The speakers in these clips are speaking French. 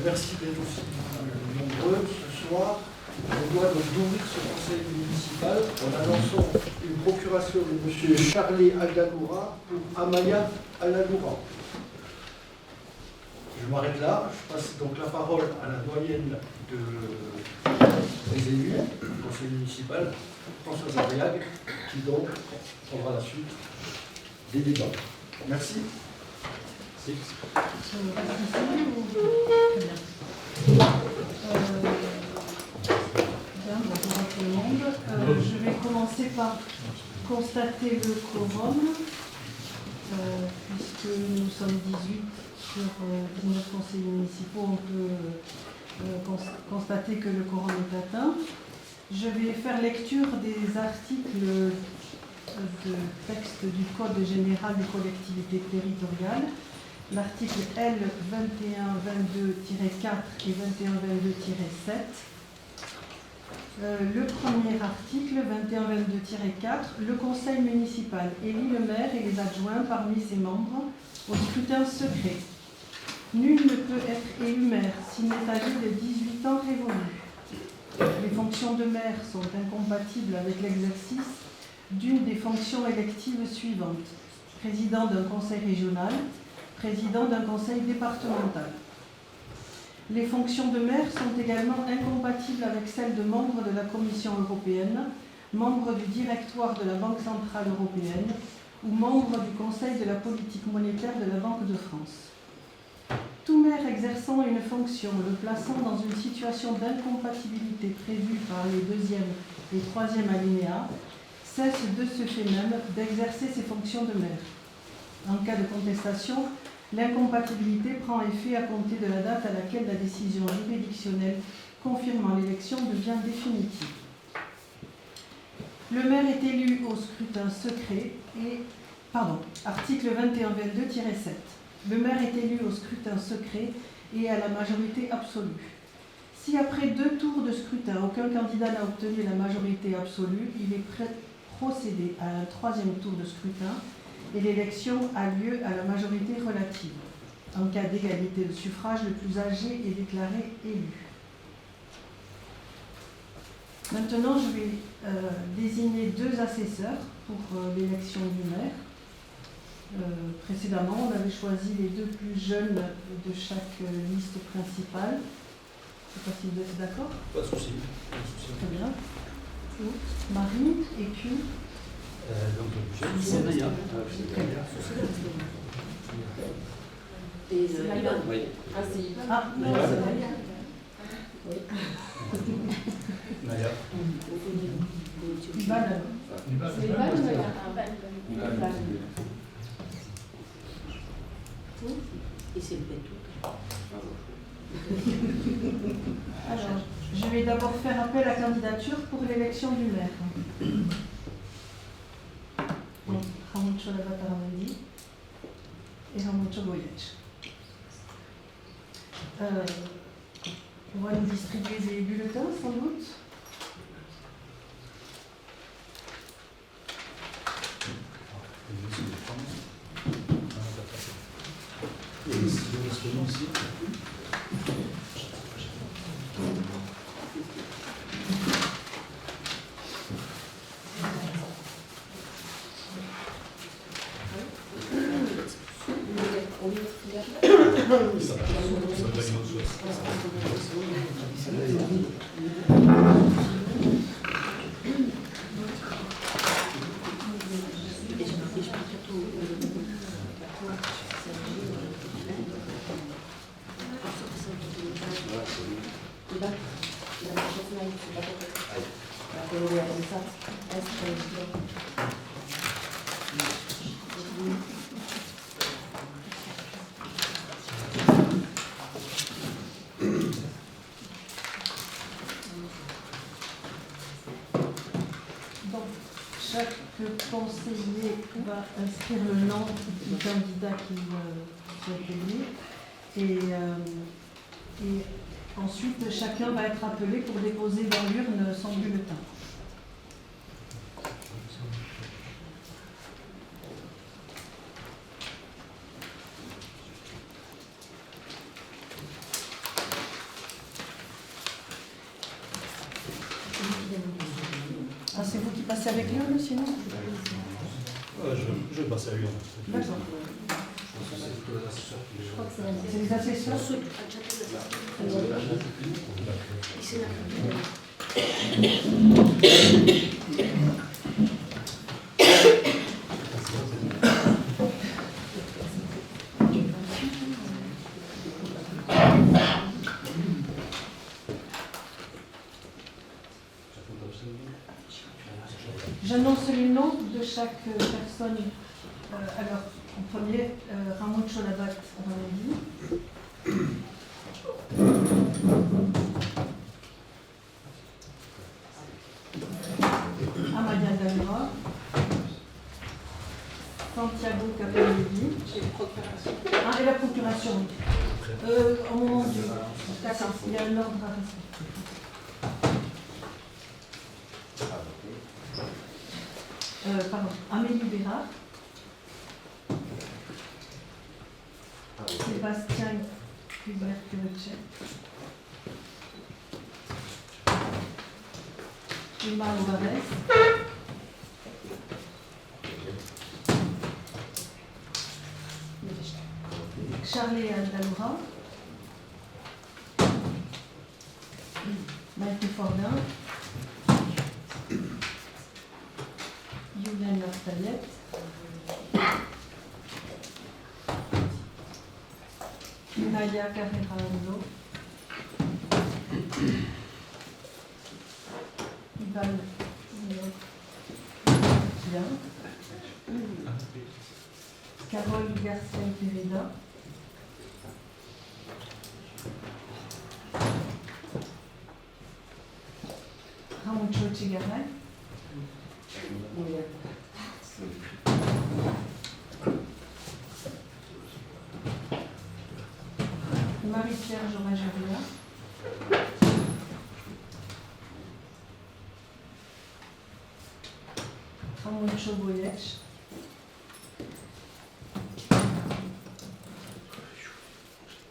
Merci d'être aussi nombreux ce soir. On doit donc d'ouvrir ce conseil municipal en annonçant une procuration de M. Charlie Agagoura pour Amaya Alagoura. Je m'arrête là. Je passe donc la parole à la doyenne des élus du conseil municipal, Françoise Ariag, qui donc prendra la suite des débats. Merci. Bonjour à tout le monde. Je vais commencer par constater le quorum, puisque nous sommes 18 sur 19 conseillers municipaux, on peut constater que le quorum est atteint. Je vais faire lecture des articles de texte du Code général des collectivités territoriales. L'article L 2122-4 et 2122-7. Le premier article, 2122-4, le conseil municipal élit le maire et les adjoints parmi ses membres au scrutin secret. Nul ne peut être élu maire s'il n'est âgé de 18 ans révolus. Les fonctions de maire sont incompatibles avec l'exercice d'une des fonctions électives suivantes: président d'un conseil régional, président d'un conseil départemental. Les fonctions de maire sont également incompatibles avec celles de membre de la Commission européenne, membre du directoire de la Banque centrale européenne ou membre du Conseil de la politique monétaire de la Banque de France. Tout maire exerçant une fonction le plaçant dans une situation d'incompatibilité prévue par les 2e et 3e alinéas cesse de ce fait même d'exercer ses fonctions de maire. En cas de contestation, l'incompatibilité prend effet à compter de la date à laquelle la décision juridictionnelle confirmant l'élection devient définitive. Le maire est élu au scrutin secret et... article 2122-7. Le maire est élu au scrutin secret et à la majorité absolue. Si après 2 tours de scrutin, aucun candidat n'a obtenu la majorité absolue, il est procédé à un 3e tour de scrutin et l'élection a lieu à la majorité relative. En cas d'égalité de suffrage, le plus âgé est déclaré élu. Maintenant, je vais désigner 2 assesseurs pour l'élection du maire. Précédemment, on avait choisi les 2 plus jeunes de chaque liste principale. Je ne sais pas si vous êtes d'accord. Pas de souci. Très bien. Marie, et puis C'est Naya. C'est Ivan. Oui. Ah, c'est Ivan. Ah, non, c'est Naya. Oui. Naya. Ivan. C'est Ivan ou Naya? Ivan. Et c'est le pétou. Alors, je vais d'abord faire appel à candidature pour l'élection du maire. Donc, Ramoncho Lavataramendi et Ramoncho Goyech. On va nous distribuer des bulletins, sans doute. Chaque conseiller va inscrire le nom du candidat qu'il souhaite élire et ensuite chacun va être appelé pour déposer dans l'urne son bulletin. Ah, c'est vous qui passez avec Lyon, sinon? Je vais passer à Lyon. D'accord. Je crois que c'est la C'est les assesseurs? Et c'est la J'annonce les noms de chaque personne. Alors, en premier, Ramon Cholabat Ramadi. Amaya Dalma. Santiago Capelli. Ah, et la procuration, oui. Au moment du... D'accord, il y a un ordre à respecter. Pardon, Amélie Bérard. Sébastien Hubert-Curechet. Emma Alvarez. Charlie Aldaloura. Mathieu Fordin. Juliane Lafayette. Nadia Carrera-Ando. Ivan Bien. Carole Garcia-Pereda. Ramon Chigaray. Marie-Pierre Jorageria. Ramon Choboyech.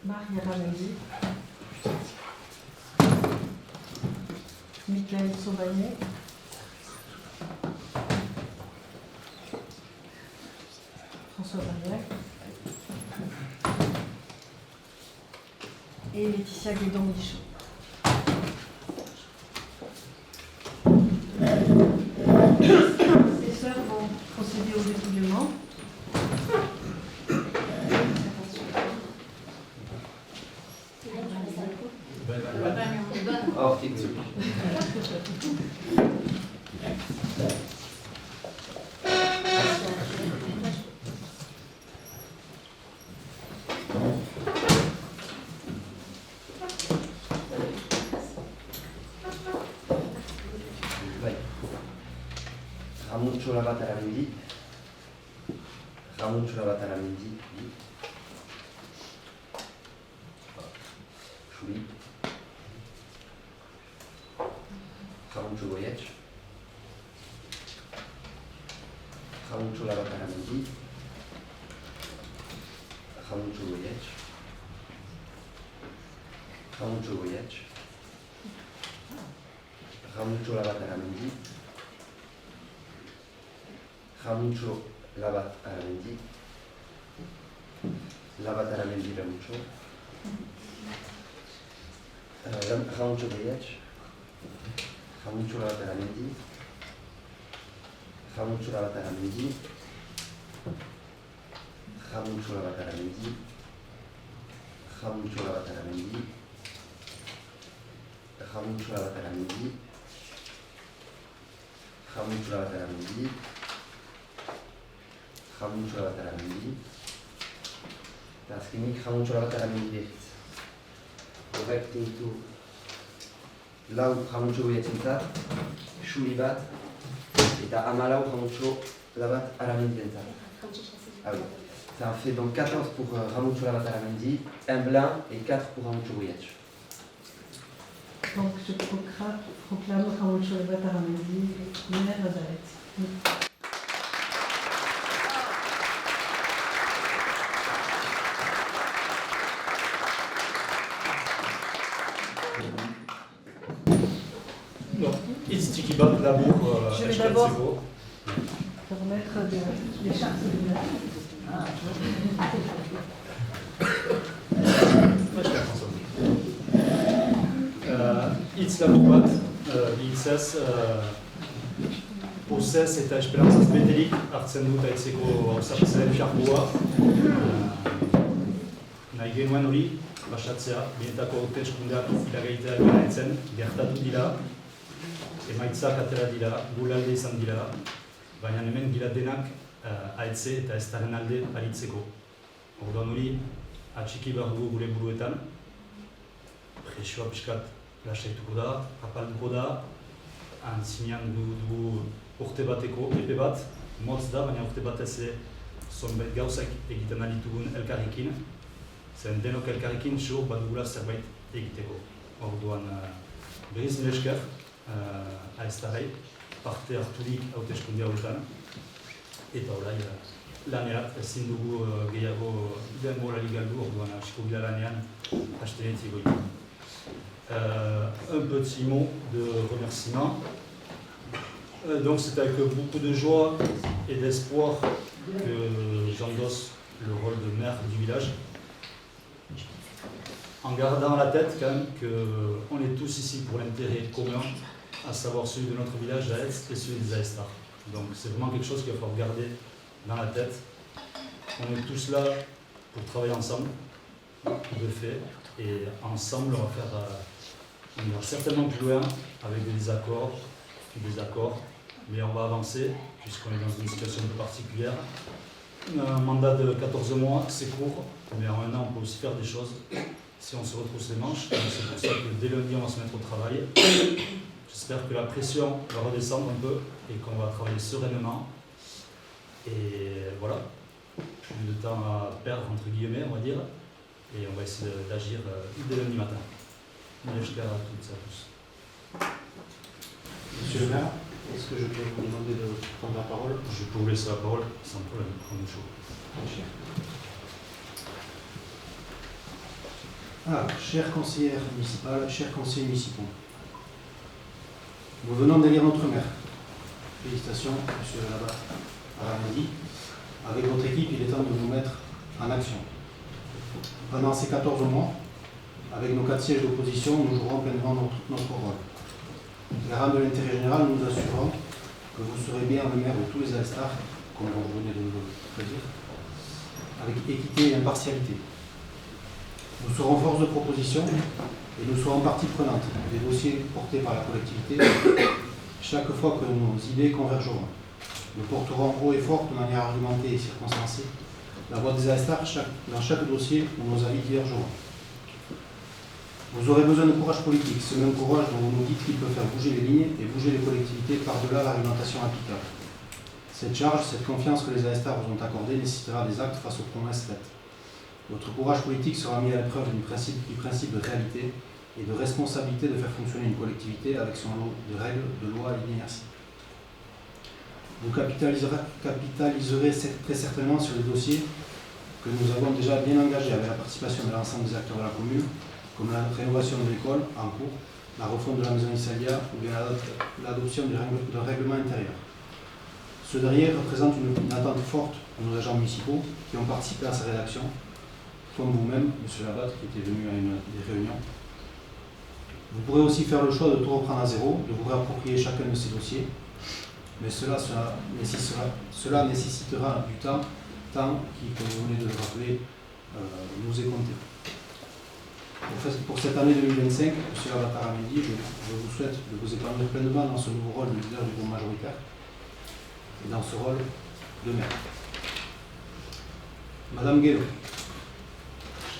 Maria Ramadi. Michael Sauvagnet. François Barrière. Et Laetitia Guédon-Michaud. Les sœurs vont procéder au dépouillement. Ramon Cholabat Aramendi. Ramon Cholabat Aramendi. Chouli. Ramon Choboyech. Ramon Cholabat Aramendi. Ramon Choboyech. Ramon Choboyech. Ramon Cholabat Aramendi. Ramucho Labat Aramendi. Labat Aramendi Ramucho. Ramucho Boyech. Ramucho Labat Aramendi. Ramucho Labat Aramendi. Ramucho Labat Aramendi. Ramucho Labat Aramendi. Ramucho Labat Aramendi. Ramucho Labat Aramendi. Ramon Cholabat Aramendi. Taskenik Ramon Cholabat Aramendi behitz. Horrek ditu lau Ramon Choboyech entzat, Chouli bat, eta hamalau Ramon Cholabat Aramendi entzat. Ah oui. Ça en fait donc 14 pour Ramon Cholabat Aramendi, un blanc et 4 pour Ramon Choboyech. Donc je proclame Ramon Cholabat Aramendi maire d'Alet. Non. It's Tiki Bat Labour. Je vais d'abord remettre des chartes. It's Labour Bat, Itzaz, Process eta esperantzaz beterik hartzen dut aitzeko zartzen fiarkoa. Nahi genuen hori, basatzea, bietako hauteskundeak iragaiteak garatzen, gertatu dira, emaitzak atera dira, gulalde izan dira, baina hemen gira denak aitze eta ez daren alde aritzeko. Orduan hori, atxiki behar dugu gure buruetan, presioa pixkat lasaituko da, apalduko da, antzinean dugu urte bateko epe bat, motz da, baina urte batez zonbait gauzak egiten alitugun elkarrekin, zen denok elkarrekin txur bat dugula zerbait egiteko. Orduan, berriz mile esker, aiztarei, parte harturik hauteskunde hauetan, eta horai lanerat ezin dugu gehiago denborari galdu, orduan hasiko bila lanean hastenetik goitu. Un petit mot de remerciement. Donc c'est avec beaucoup de joie et d'espoir que j'endosse le rôle de maire du village, en gardant à la tête quand même qu'on est tous ici pour l'intérêt commun, à savoir celui de notre village d'Aetz et celui des Aestar. Donc c'est vraiment quelque chose qu'il va falloir garder dans la tête. On est tous là pour travailler ensemble, de fait, et ensemble on va certainement plus loin avec des désaccords, mais on va avancer puisqu'on est dans une situation un peu particulière. Un mandat de 14 mois, c'est court, mais en un an on peut aussi faire des choses si on se retrousse les manches. C'est pour ça que dès lundi on va se mettre au travail. J'espère que la pression va redescendre un peu et qu'on va travailler sereinement. Et voilà, plus de temps à perdre entre guillemets on va dire, et on va essayer d'agir dès lundi matin. J'espère à toutes et à tous. Monsieur le maire, est-ce que je peux vous demander de prendre la parole? Je peux vous laisser la parole sans problème, comme chaud. Alors, chers conseillères municipales, chers conseillers municipaux, nous venons d'élire notre maire. Félicitations, monsieur Labat Aramedi. Avec votre équipe, il est temps de vous mettre en action. Pendant ces 14 mois, avec nos 4 sièges d'opposition, nous jouerons pleinement notre rôle. Garant de l'intérêt général, nous assurons que vous serez bien le maire de tous les Aestar, comme vous venez de le dire, avec équité et impartialité. Nous serons force de proposition et nous serons partie prenante des dossiers portés par la collectivité chaque fois que nos idées convergeront. Nous porterons haut et fort, de manière argumentée et circonstanciée, la voix des Aestar dans chaque dossier où nos avis divergeront. Vous aurez besoin de courage politique, ce même courage dont vous nous dites qu'il peut faire bouger les lignes et bouger les collectivités par-delà l'argumentation applicable. Cette charge, cette confiance que les Aestar vous ont accordée nécessitera des actes face aux promesses faites. Votre courage politique sera mis à l'épreuve du principe de réalité et de responsabilité de faire fonctionner une collectivité avec son lot de règles, de lois et d'inertie. Vous capitaliserez très certainement sur les dossiers que nous avons déjà bien engagés avec la participation de l'ensemble des acteurs de la commune, comme la rénovation de l'école en cours, la refonte de la maison Isalia ou bien l'adoption d'un règlement intérieur. Ce dernier représente une attente forte pour nos agents municipaux qui ont participé à sa rédaction, comme vous-même, M. Labat, qui était venu à une des réunions. Vous pourrez aussi faire le choix de tout reprendre à zéro, de vous réapproprier chacun de ces dossiers, mais cela nécessitera du temps qui, comme vous venez de le rappeler, nous est compté. Pour cette année 2025, M. Labat Aramedi, je vous souhaite de vous épanouir pleinement dans ce nouveau rôle de leader du groupe majoritaire et dans ce rôle de maire. Madame Guélo,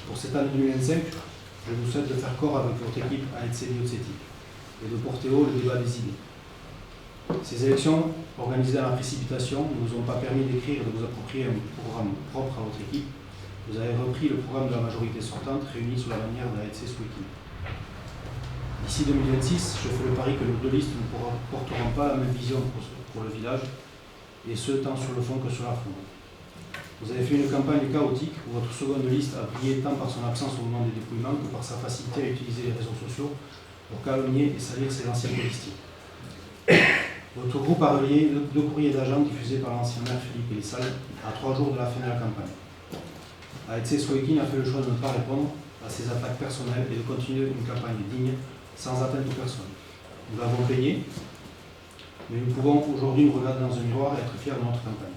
pour cette année 2025, je vous souhaite de faire corps avec votre équipe à Etseli et de porter haut le débat des idées. Ces élections, organisées dans la précipitation, ne vous ont pas permis d'écrire et de vous approprier un programme propre à votre équipe. Vous avez repris le programme de la majorité sortante réuni sous la bannière de la ETC Sweeking. D'ici 2026, je fais le pari que nos deux listes ne porteront pas la même vision pour le village, et ce tant sur le fond que sur la forme. Vous avez fait une campagne chaotique où votre seconde liste a brillé tant par son absence au moment des dépouillements que par sa facilité à utiliser les réseaux sociaux pour calomnier et salir ses anciens politiques. Votre groupe a relayé deux courriers d'agents diffusés par l'ancien maire Philippe Elissal à 3 jours de la fin de la campagne. Aetse Soekin a fait le choix de ne pas répondre à ces attaques personnelles et de continuer une campagne digne, sans atteinte aux personnes. Nous l'avons payé, mais nous pouvons aujourd'hui nous regarder dans un miroir et être fiers de notre campagne.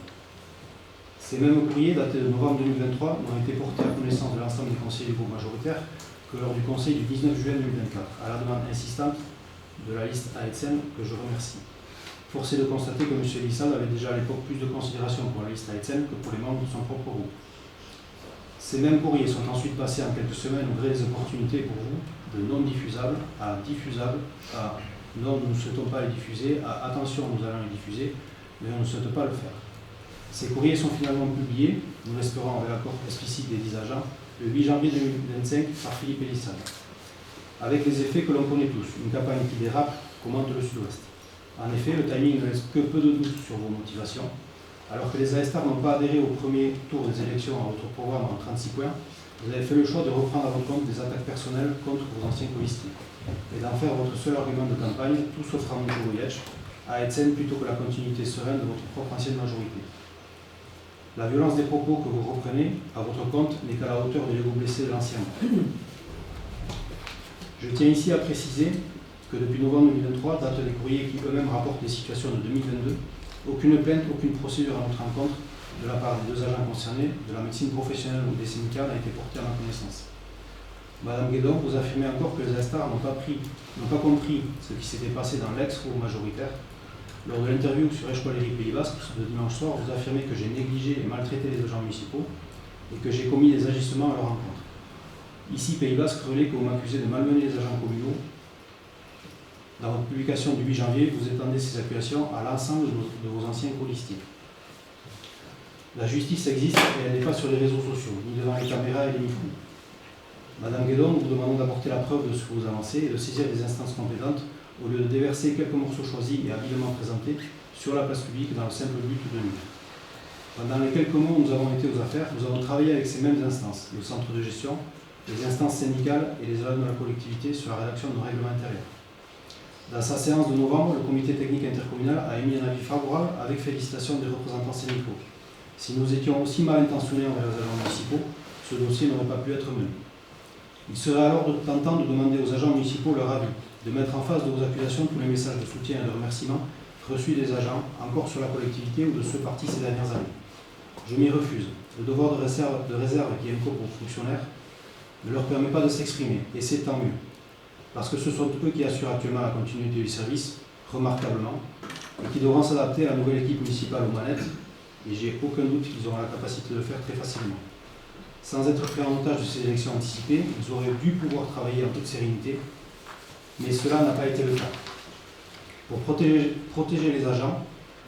Ces mêmes courriers, datés de novembre 2023, n'ont été portés à connaissance de l'ensemble des conseillers du groupe majoritaire que lors du conseil du 19 juin 2024, à la demande insistante de la liste AETSEN, que je remercie. Force est de constater que M. Elissal avait déjà à l'époque plus de considération pour la liste AETSEN que pour les membres de son propre groupe. Ces mêmes courriers sont ensuite passés en quelques semaines au gré des opportunités pour vous, de non diffusables à diffusables, à non, nous ne souhaitons pas les diffuser, à attention, nous allons les diffuser, mais on ne souhaite pas le faire. Ces courriers sont finalement publiés, nous l'espérons avec l'accord explicite des 10 agents, le 8 janvier 2025 par Philippe Elissal. Avec les effets que l'on connaît tous, une campagne qui dérape commente le Sud-Ouest. En effet, le timing ne laisse que peu de doutes sur vos motivations. Alors que les AESTAR n'ont pas adhéré au premier tour des élections à votre programme en 36 points, vous avez fait le choix de reprendre à votre compte des attaques personnelles contre vos anciens colistiers et d'en faire votre seul argument de campagne, tout sauf Ramonjo Voyage, à Etzen plutôt que la continuité sereine de votre propre ancienne majorité. La violence des propos que vous reprenez à votre compte n'est qu'à la hauteur de l'ego blessé de l'ancien. Je tiens ici à préciser que depuis novembre 2023, date des courriers qui eux-mêmes rapportent des situations de 2022, aucune plainte, aucune procédure à notre encontre de la part des 2 agents concernés, de la médecine professionnelle ou des syndicats, n'a été portée à ma connaissance. Madame Guédon, vous affirmez encore que les AESTAR n'ont pas compris ce qui s'était passé dans l'ex-groupe majoritaire. Lors de l'interview sur Eșcolării Pays Basque, de dimanche soir, vous affirmez que j'ai négligé et maltraité les agents municipaux et que j'ai commis des agissements à leur encontre. Ici, Pays Basque relaie que vous m'accusez de malmener les agents communaux. Dans votre publication du 8 janvier, vous étendez ces accusations à l'ensemble de vos anciens colistiers. La justice existe et elle n'est pas sur les réseaux sociaux, ni devant les caméras et les micros. Madame Guédon, nous vous demandons d'apporter la preuve de ce que vous avancez et de saisir les instances compétentes au lieu de déverser quelques morceaux choisis et habilement présentés sur la place publique dans le simple but de nuire. Pendant les quelques mois où nous avons été aux affaires, nous avons travaillé avec ces mêmes instances, le centre de gestion, les instances syndicales et les agents de la collectivité sur la rédaction de nos règlements intérieurs. Dans sa séance de novembre, le comité technique intercommunal a émis un avis favorable avec félicitations des représentants syndicaux. Si nous étions aussi mal intentionnés envers les agents municipaux, ce dossier n'aurait pas pu être mené. Il serait alors tentant de demander aux agents municipaux leur avis, de mettre en face de vos accusations tous les messages de soutien et de remerciement reçus des agents, encore sur la collectivité ou de ceux partis ces dernières années. Je m'y refuse. Le devoir de réserve qui incombe aux fonctionnaires ne leur permet pas de s'exprimer, et c'est tant mieux. Parce que ce sont eux qui assurent actuellement la continuité du service, remarquablement, et qui devront s'adapter à la nouvelle équipe municipale aux manettes, et j'ai aucun doute qu'ils auront la capacité de le faire très facilement. Sans être pris en otage de ces élections anticipées, ils auraient dû pouvoir travailler en toute sérénité, mais cela n'a pas été le cas. Pour protéger les agents,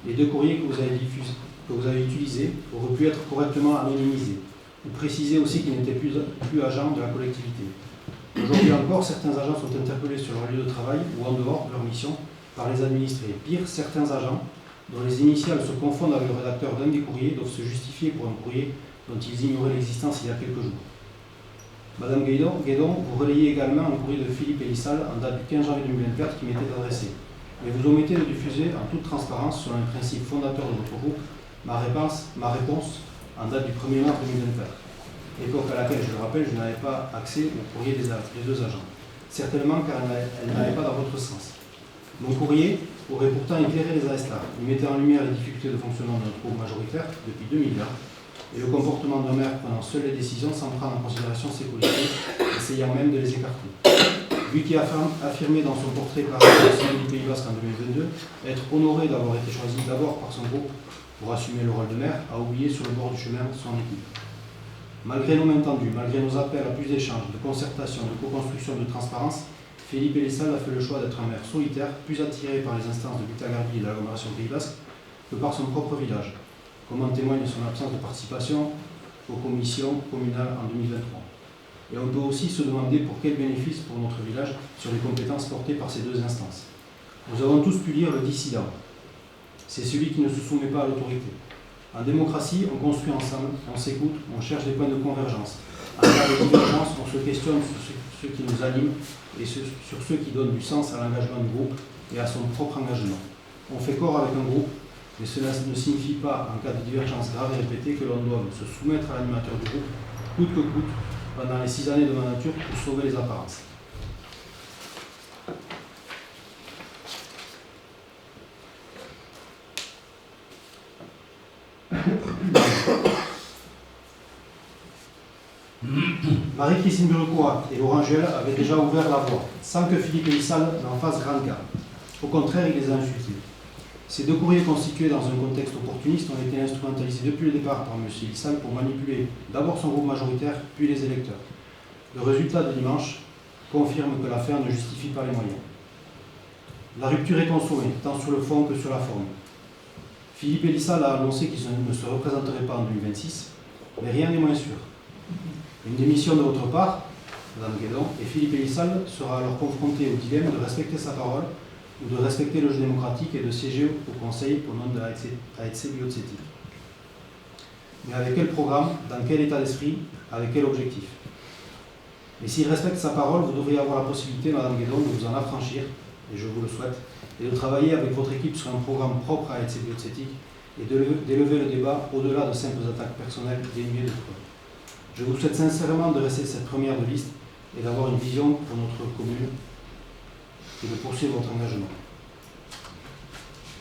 les 2 courriers que vous avez utilisés auraient pu être correctement anonymisés, ou préciser aussi qu'ils n'étaient plus agents de la collectivité. Aujourd'hui encore, certains agents sont interpellés sur leur lieu de travail ou en dehors de leur mission par les administrés. Pire, certains agents, dont les initiales se confondent avec le rédacteur d'un des courriers, doivent se justifier pour un courrier dont ils ignoraient l'existence il y a quelques jours. Madame Guédon, vous relayez également un courrier de Philippe Elissal en date du 15 janvier 2024 qui m'était adressé. Mais vous omettez de diffuser en toute transparence, selon un principe fondateur de votre groupe, ma réponse en date du 1er mars 2024. Époque à laquelle, je le rappelle, je n'avais pas accès au courrier des 2 agents. Certainement car elle n'allait pas dans votre sens. Mon courrier aurait pourtant éclairé les AESTAR. Il mettait en lumière les difficultés de fonctionnement de notre groupe majoritaire depuis 2020 et le comportement d'un maire prenant seul les décisions sans prendre en considération ses politiques, essayant même de les écarter. Lui qui a affirmé dans son portrait par la Semaine du Pays Basque en 2022 être honoré d'avoir été choisi d'abord par son groupe pour assumer le rôle de maire, a oublié sur le bord du chemin son équipe. Malgré nos mains tendues, malgré nos appels à plus d'échanges, de concertation, de co-construction, de transparence, Philippe Elissal a fait le choix d'être un maire solitaire, plus attiré par les instances de Butagarbi et de l'agglomération Pays Basque que par son propre village, comme en témoigne son absence de participation aux commissions communales en 2023. Et on peut aussi se demander pour quel bénéfice pour notre village sur les compétences portées par ces 2 instances. Nous avons tous pu lire le dissident. C'est celui qui ne se soumet pas à l'autorité. En démocratie, on construit ensemble, on s'écoute, on cherche des points de convergence. En cas de divergence, on se questionne sur ce qui nous anime et sur ceux qui donnent du sens à l'engagement du groupe et à son propre engagement. On fait corps avec un groupe, mais cela ne signifie pas, en cas de divergence grave et répétée, que l'on doit se soumettre à l'animateur du groupe, coûte que coûte, pendant les 6 années de mandature pour sauver les apparences. Marie-Christine Burecourt et Laurent Juel avaient déjà ouvert la voie, sans que Philippe Elissal n'en fasse grande gamme. Au contraire, il les a insultés. Ces deux courriers constitués dans un contexte opportuniste ont été instrumentalisés depuis le départ par M. Elissal pour manipuler d'abord son groupe majoritaire, puis les électeurs. Le résultat de dimanche confirme que l'affaire ne justifie pas les moyens. La rupture est consommée, tant sur le fond que sur la forme. Philippe Elissal a annoncé qu'il ne se représenterait pas en 2026, mais rien n'est moins sûr. Une démission de votre part, Mme Guédon, et Philippe Elissal sera alors confronté au dilemme de respecter sa parole ou de respecter le jeu démocratique et de siéger au Conseil au nom de AEC Biotsetic. Mais avec quel programme, dans quel état d'esprit, avec quel objectif? Et s'il respecte sa parole, vous devriez avoir la possibilité, Mme Guédon, de vous en affranchir, et je vous le souhaite, et de travailler avec votre équipe sur un programme propre à AEC Biotsetic et d'élever le débat au-delà de simples attaques personnelles dénuées de preuves. Je vous souhaite sincèrement de rester cette première de liste et d'avoir une vision pour notre commune et de poursuivre votre engagement.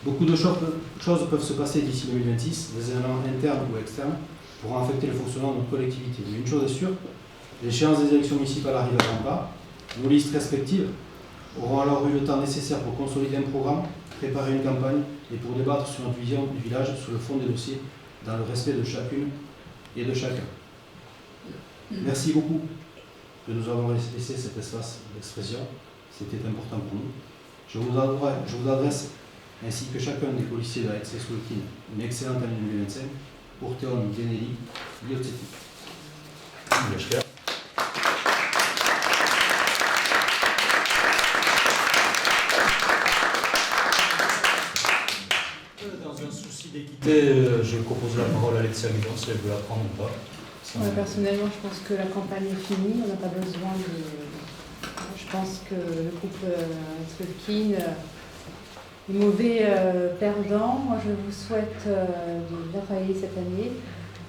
Beaucoup de choses peuvent se passer d'ici 2026, des éléments internes ou externes pourront affecter le fonctionnement de notre collectivité. Mais une chose est sûre, l'échéance des élections municipales arrive à grands pas. Nos listes respectives auront alors eu le temps nécessaire pour consolider un programme, préparer une campagne et pour débattre sur notre vision du village sur le fond des dossiers dans le respect de chacune et de chacun. Merci beaucoup de nous avoir laissé cet espace d'expression. C'était important pour nous. Je vous adresse, ainsi que chacun des policiers de la AEC Solkin, une excellente année 2025 pour Théon Denelli, Biotsetic. Dans un souci d'équité, je propose la parole à Alexia Guidon, si elle veut la prendre ou pas. Personnellement, je pense que la campagne est finie. On n'a pas besoin de. Je pense que le groupe Solkin est mauvais perdant. Moi, je vous souhaite de bien travailler cette année.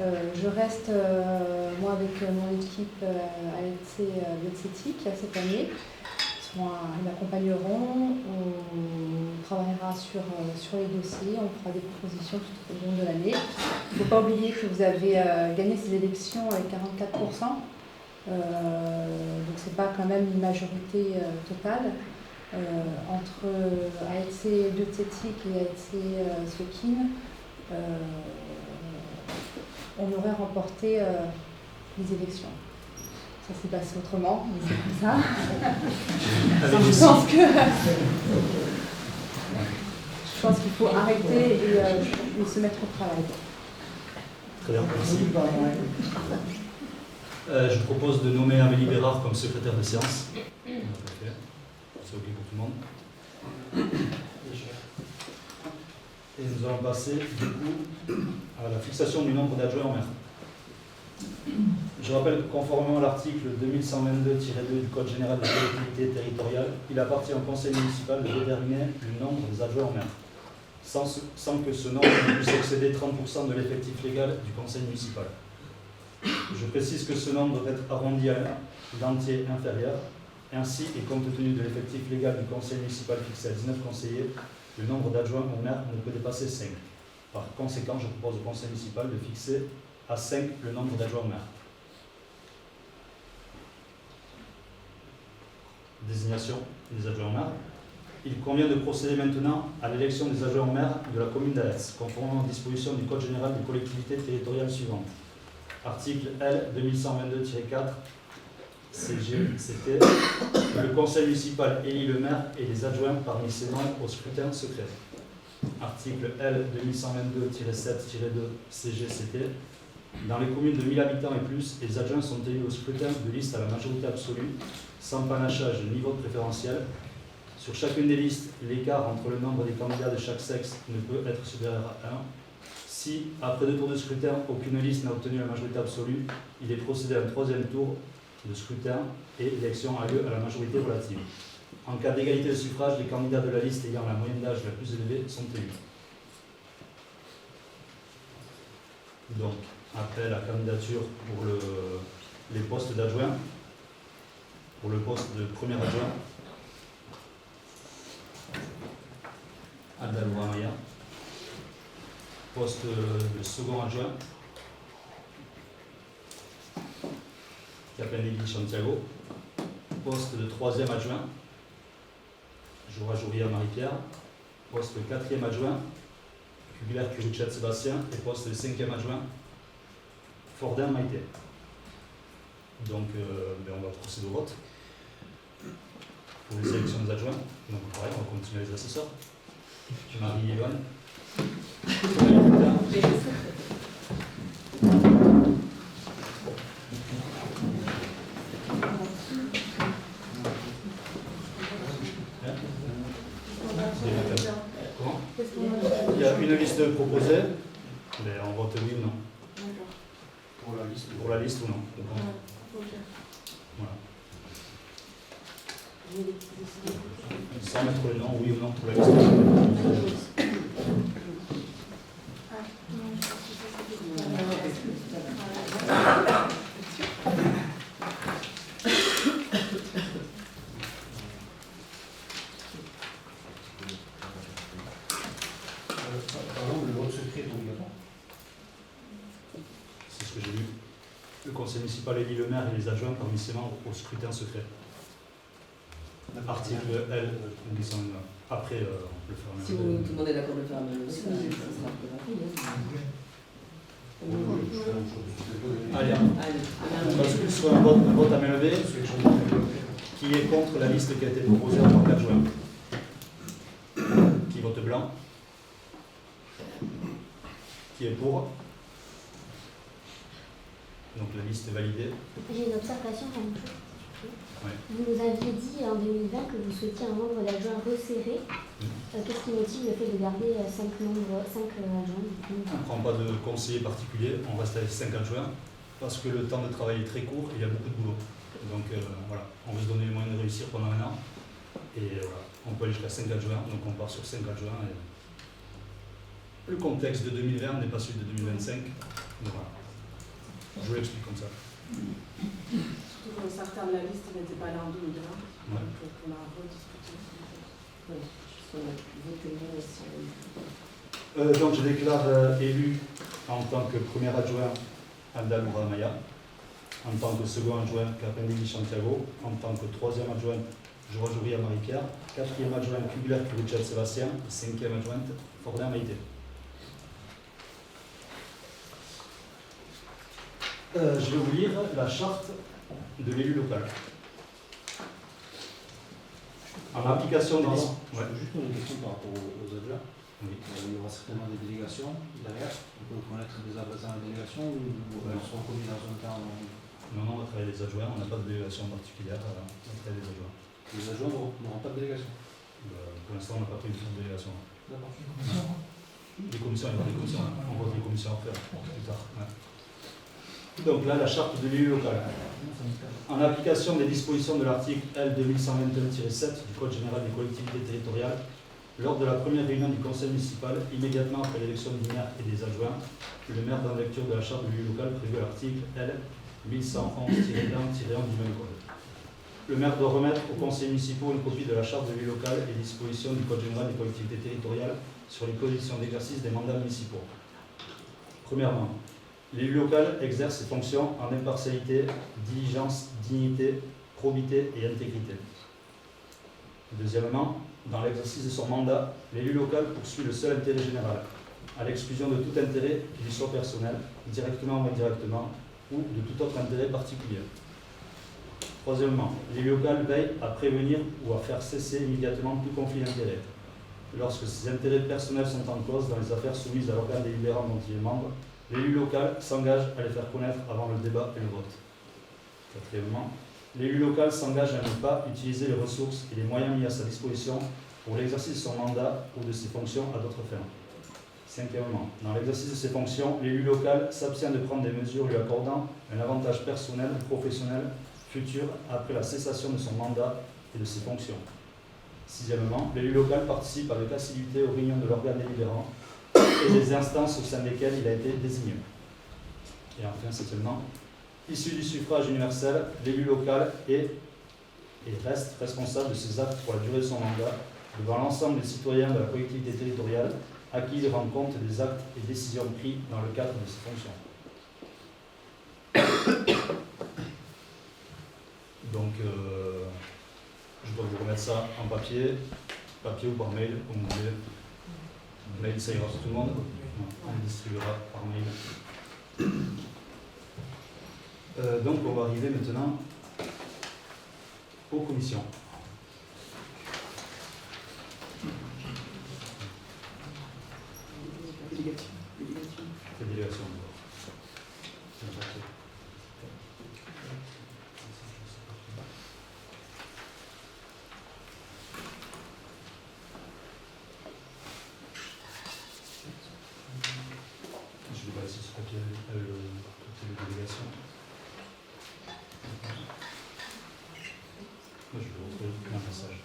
Je reste, moi, avec mon équipe AEC Biotsetic cette année. Ils m'accompagneront, on travaillera sur les dossiers, on fera des propositions tout au long de l'année. Il ne faut pas oublier que vous avez gagné ces élections avec 44%, donc ce n'est pas quand même une majorité totale. Entre AEC Biotsetic et AEC Solkin, on aurait remporté les élections. Ça s'est passé autrement, mais c'est comme ça. Je pense qu'il faut arrêter et se mettre au travail. Très bien, merci. Je propose de nommer Amélie Bérard comme secrétaire de séance. C'est OK pour tout le monde. Et nous allons passer du coup à la fixation du nombre d'adjoints au maire. Je rappelle que conformément à l'article 2122-2 du Code général des collectivités territoriales, il appartient au conseil municipal de déterminer le nombre des adjoints au maire, sans que ce nombre ne puisse excéder 30% de l'effectif légal du conseil municipal. Je précise que ce nombre doit être arrondi à l'entier inférieur. Ainsi, et compte tenu de l'effectif légal du conseil municipal fixé à 19 conseillers, le nombre d'adjoints au maire ne peut dépasser 5. Par conséquent, je propose au conseil municipal de fixer à 5 le nombre d'adjoints au maire. Désignation des adjoints au maire. Il convient de procéder maintenant à l'élection des adjoints au maire de la commune d'Aetz, conformément aux dispositions du Code général des collectivités territoriales suivantes. Article L 2122-4 CGCT. Le conseil municipal élit le maire et les adjoints parmi ses membres au scrutin secret. Article L 2122-7-2 CGCT. Dans les communes de 1000 habitants et plus, les adjoints sont élus au scrutin de liste à la majorité absolue, sans panachage de niveau préférentiel. Sur chacune des listes, l'écart entre le nombre des candidats de chaque sexe ne peut être supérieur à 1. Si, après 2 tours de scrutin, aucune liste n'a obtenu la majorité absolue, il est procédé à un 3e tour de scrutin et l'élection a lieu à la majorité relative. En cas d'égalité de suffrage, les candidats de la liste ayant la moyenne d'âge la plus élevée sont élus. Donc, après la candidature pour les postes d'adjoint, pour le poste de premier adjoint, Abdaloura Maya, poste de second adjoint, Kapenegui Santiago, poste de troisième adjoint, Joura Jouria Marie-Pierre, poste de quatrième adjoint, Kugler Kuruchet Sébastien, et poste de cinquième adjoint, Fordin Maïté. Donc, on va procéder au vote pour les élections des adjoints. Donc, pareil, on va continuer les assesseurs. Marie-Yvonne. Comment? Il y a une liste proposée, mais on vote oui ou non. Pour la liste ou non. Voilà. Sans mettre le nom, oui ou non pour la liste. Par exemple, le vote secret est obligatoire. C'est ce que j'ai lu. Le conseil municipal élit le maire et les adjoints parmi ses membres au scrutin secret. Article L, 809. Après, on peut le faire. Si tout le monde est d'accord de le faire, ça sera plus rapide. Allez, Allez, on bascule sur un vote à main levée. Qui est contre la liste qui a été proposée en tant qu'adjoint? Qui vote blanc? Qui est pour? Donc la liste est validée. J'ai une observation à une chose. Ouais. Vous nous aviez dit en 2020 que vous souhaitiez un nombre d'adjoints resserré. Qu'est-ce qui motive le fait de garder 5 adjoints du coup? On ne prend pas de conseiller particulier, on reste avec 5 adjoints parce que le temps de travail est très court et il y a beaucoup de boulot. Donc voilà, on veut se donner les moyens de réussir pendant un an. Et voilà, on peut aller jusqu'à 5 adjoints, donc on part sur 5 adjoints. Et le contexte de 2020 n'est pas celui de 2025. Donc voilà, je vous l'explique comme ça. Surtout que certains de la liste n'étaient pas là en 2020. Ouais. Donc on a rediscuté. Donc je déclare élu en tant que premier adjoint Abdaloura Maya, en tant que second adjoint Kapenegui Santiago, en tant que troisième adjoint Joura Jouria Marie-Pierre, quatrième adjoint Kugler Kuruchet Sébastien, cinquième adjointe Fordin Maïté. Je vais vous lire la charte de l'élu local. En application des Pardon, ouais. juste une question par rapport aux adjoints. Oui. Il y aura certainement des délégations derrière. On peut connaître des adjoints en délégation ou elles sont commises dans un temps. Non, on va travailler les adjoints, on n'a pas de délégation particulière, on va travailler les adjoints. Les adjoints n'auront pas de délégation. Pour l'instant, on n'a pas pris de délégation. D'accord. Les commissions, il y a des commissions, on voit des commissions à faire plus tard. Ouais. Donc là, la charte de l'élu local. En application des dispositions de l'article L 2121-7 du Code général des collectivités territoriales, lors de la première réunion du conseil municipal, immédiatement après l'élection du maire et des adjoints, le maire dans la lecture de la charte de l'élu local prévue à l'article L 1111-1-1 du même code. Le maire doit remettre aux conseils municipaux une copie de la charte de l'élu local et des dispositions du Code général des collectivités territoriales sur les conditions d'exercice des mandats municipaux. Premièrement, l'élu local exerce ses fonctions en impartialité, diligence, dignité, probité et intégrité. Deuxièmement, dans l'exercice de son mandat, l'élu local poursuit le seul intérêt général, à l'exclusion de tout intérêt qui lui soit personnel, directement ou indirectement, ou de tout autre intérêt particulier. Troisièmement, l'élu local veille à prévenir ou à faire cesser immédiatement tout conflit d'intérêts. Lorsque ses intérêts personnels sont en cause dans les affaires soumises à l'organe délibérant dont il est membre, l'élu local s'engage à les faire connaître avant le débat et le vote. Quatrièmement, l'élu local s'engage à ne pas utiliser les ressources et les moyens mis à sa disposition pour l'exercice de son mandat ou de ses fonctions à d'autres fins. Cinquièmement, dans l'exercice de ses fonctions, l'élu local s'abstient de prendre des mesures lui accordant un avantage personnel ou professionnel futur après la cessation de son mandat et de ses fonctions. Sixièmement, l'élu local participe avec assiduité aux réunions de l'organe délibérant et des instances au sein desquelles il a été désigné. Et enfin, septièmement, issu du suffrage universel, l'élu local est et reste responsable de ses actes pour la durée de son mandat devant l'ensemble des citoyens de la collectivité territoriale à qui il rend compte des actes et décisions pris dans le cadre de ses fonctions. Donc, je dois vous remettre ça en papier ou par mail, comme vous voulez. Mail, ça ira sur tout le monde. On le distribuera par mail. Donc, on va arriver maintenant aux commissions. Délégation. Je vais passer ce papier les délégations. Moi, je vais retrouver un message.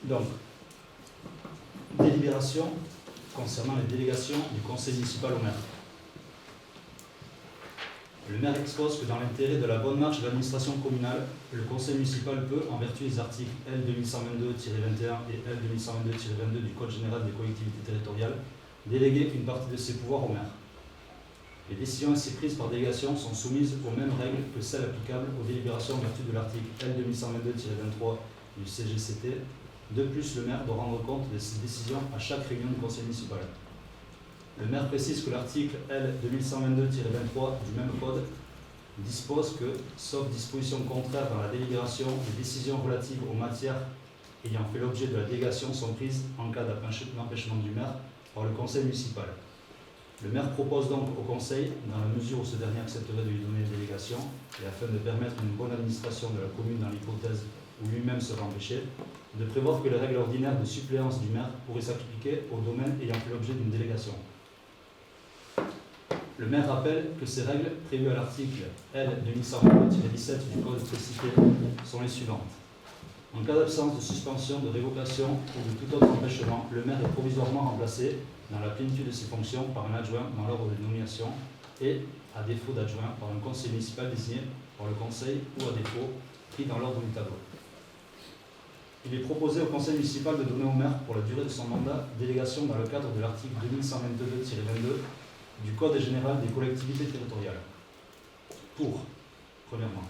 Donc, délibération concernant les délégations du conseil municipal au maire. Le maire expose que dans l'intérêt de la bonne marche de l'administration communale, le conseil municipal peut, en vertu des articles L 2122-21 et L 2122-22 du Code général des collectivités territoriales, déléguer une partie de ses pouvoirs au maire. Les décisions ainsi prises par délégation sont soumises aux mêmes règles que celles applicables aux délibérations en vertu de l'article L 2122-23 du CGCT. De plus, le maire doit rendre compte de ses décisions à chaque réunion du conseil municipal. Le maire précise que l'article L 2122-23 du même code dispose que, sauf disposition contraire dans la délibération, les décisions relatives aux matières ayant fait l'objet de la délégation sont prises en cas d'empêchement du maire par le conseil municipal. Le maire propose donc au conseil, dans la mesure où ce dernier accepterait de lui donner une délégation, et afin de permettre une bonne administration de la commune dans l'hypothèse où lui-même serait empêché, de prévoir que les règles ordinaires de suppléance du maire pourraient s'appliquer au domaine ayant fait l'objet d'une délégation. Le maire rappelle que ces règles, prévues à l'article L 2122-17 du Code précité, sont les suivantes. En cas d'absence de suspension, de révocation ou de tout autre empêchement, le maire est provisoirement remplacé dans la plénitude de ses fonctions par un adjoint dans l'ordre de nomination et, à défaut d'adjoint, par un conseiller municipal désigné par le conseil ou, à défaut, pris dans l'ordre du tableau. Il est proposé au conseil municipal de donner au maire, pour la durée de son mandat, délégation dans le cadre de l'article 2122-22 du Code général des collectivités territoriales. Pour, premièrement,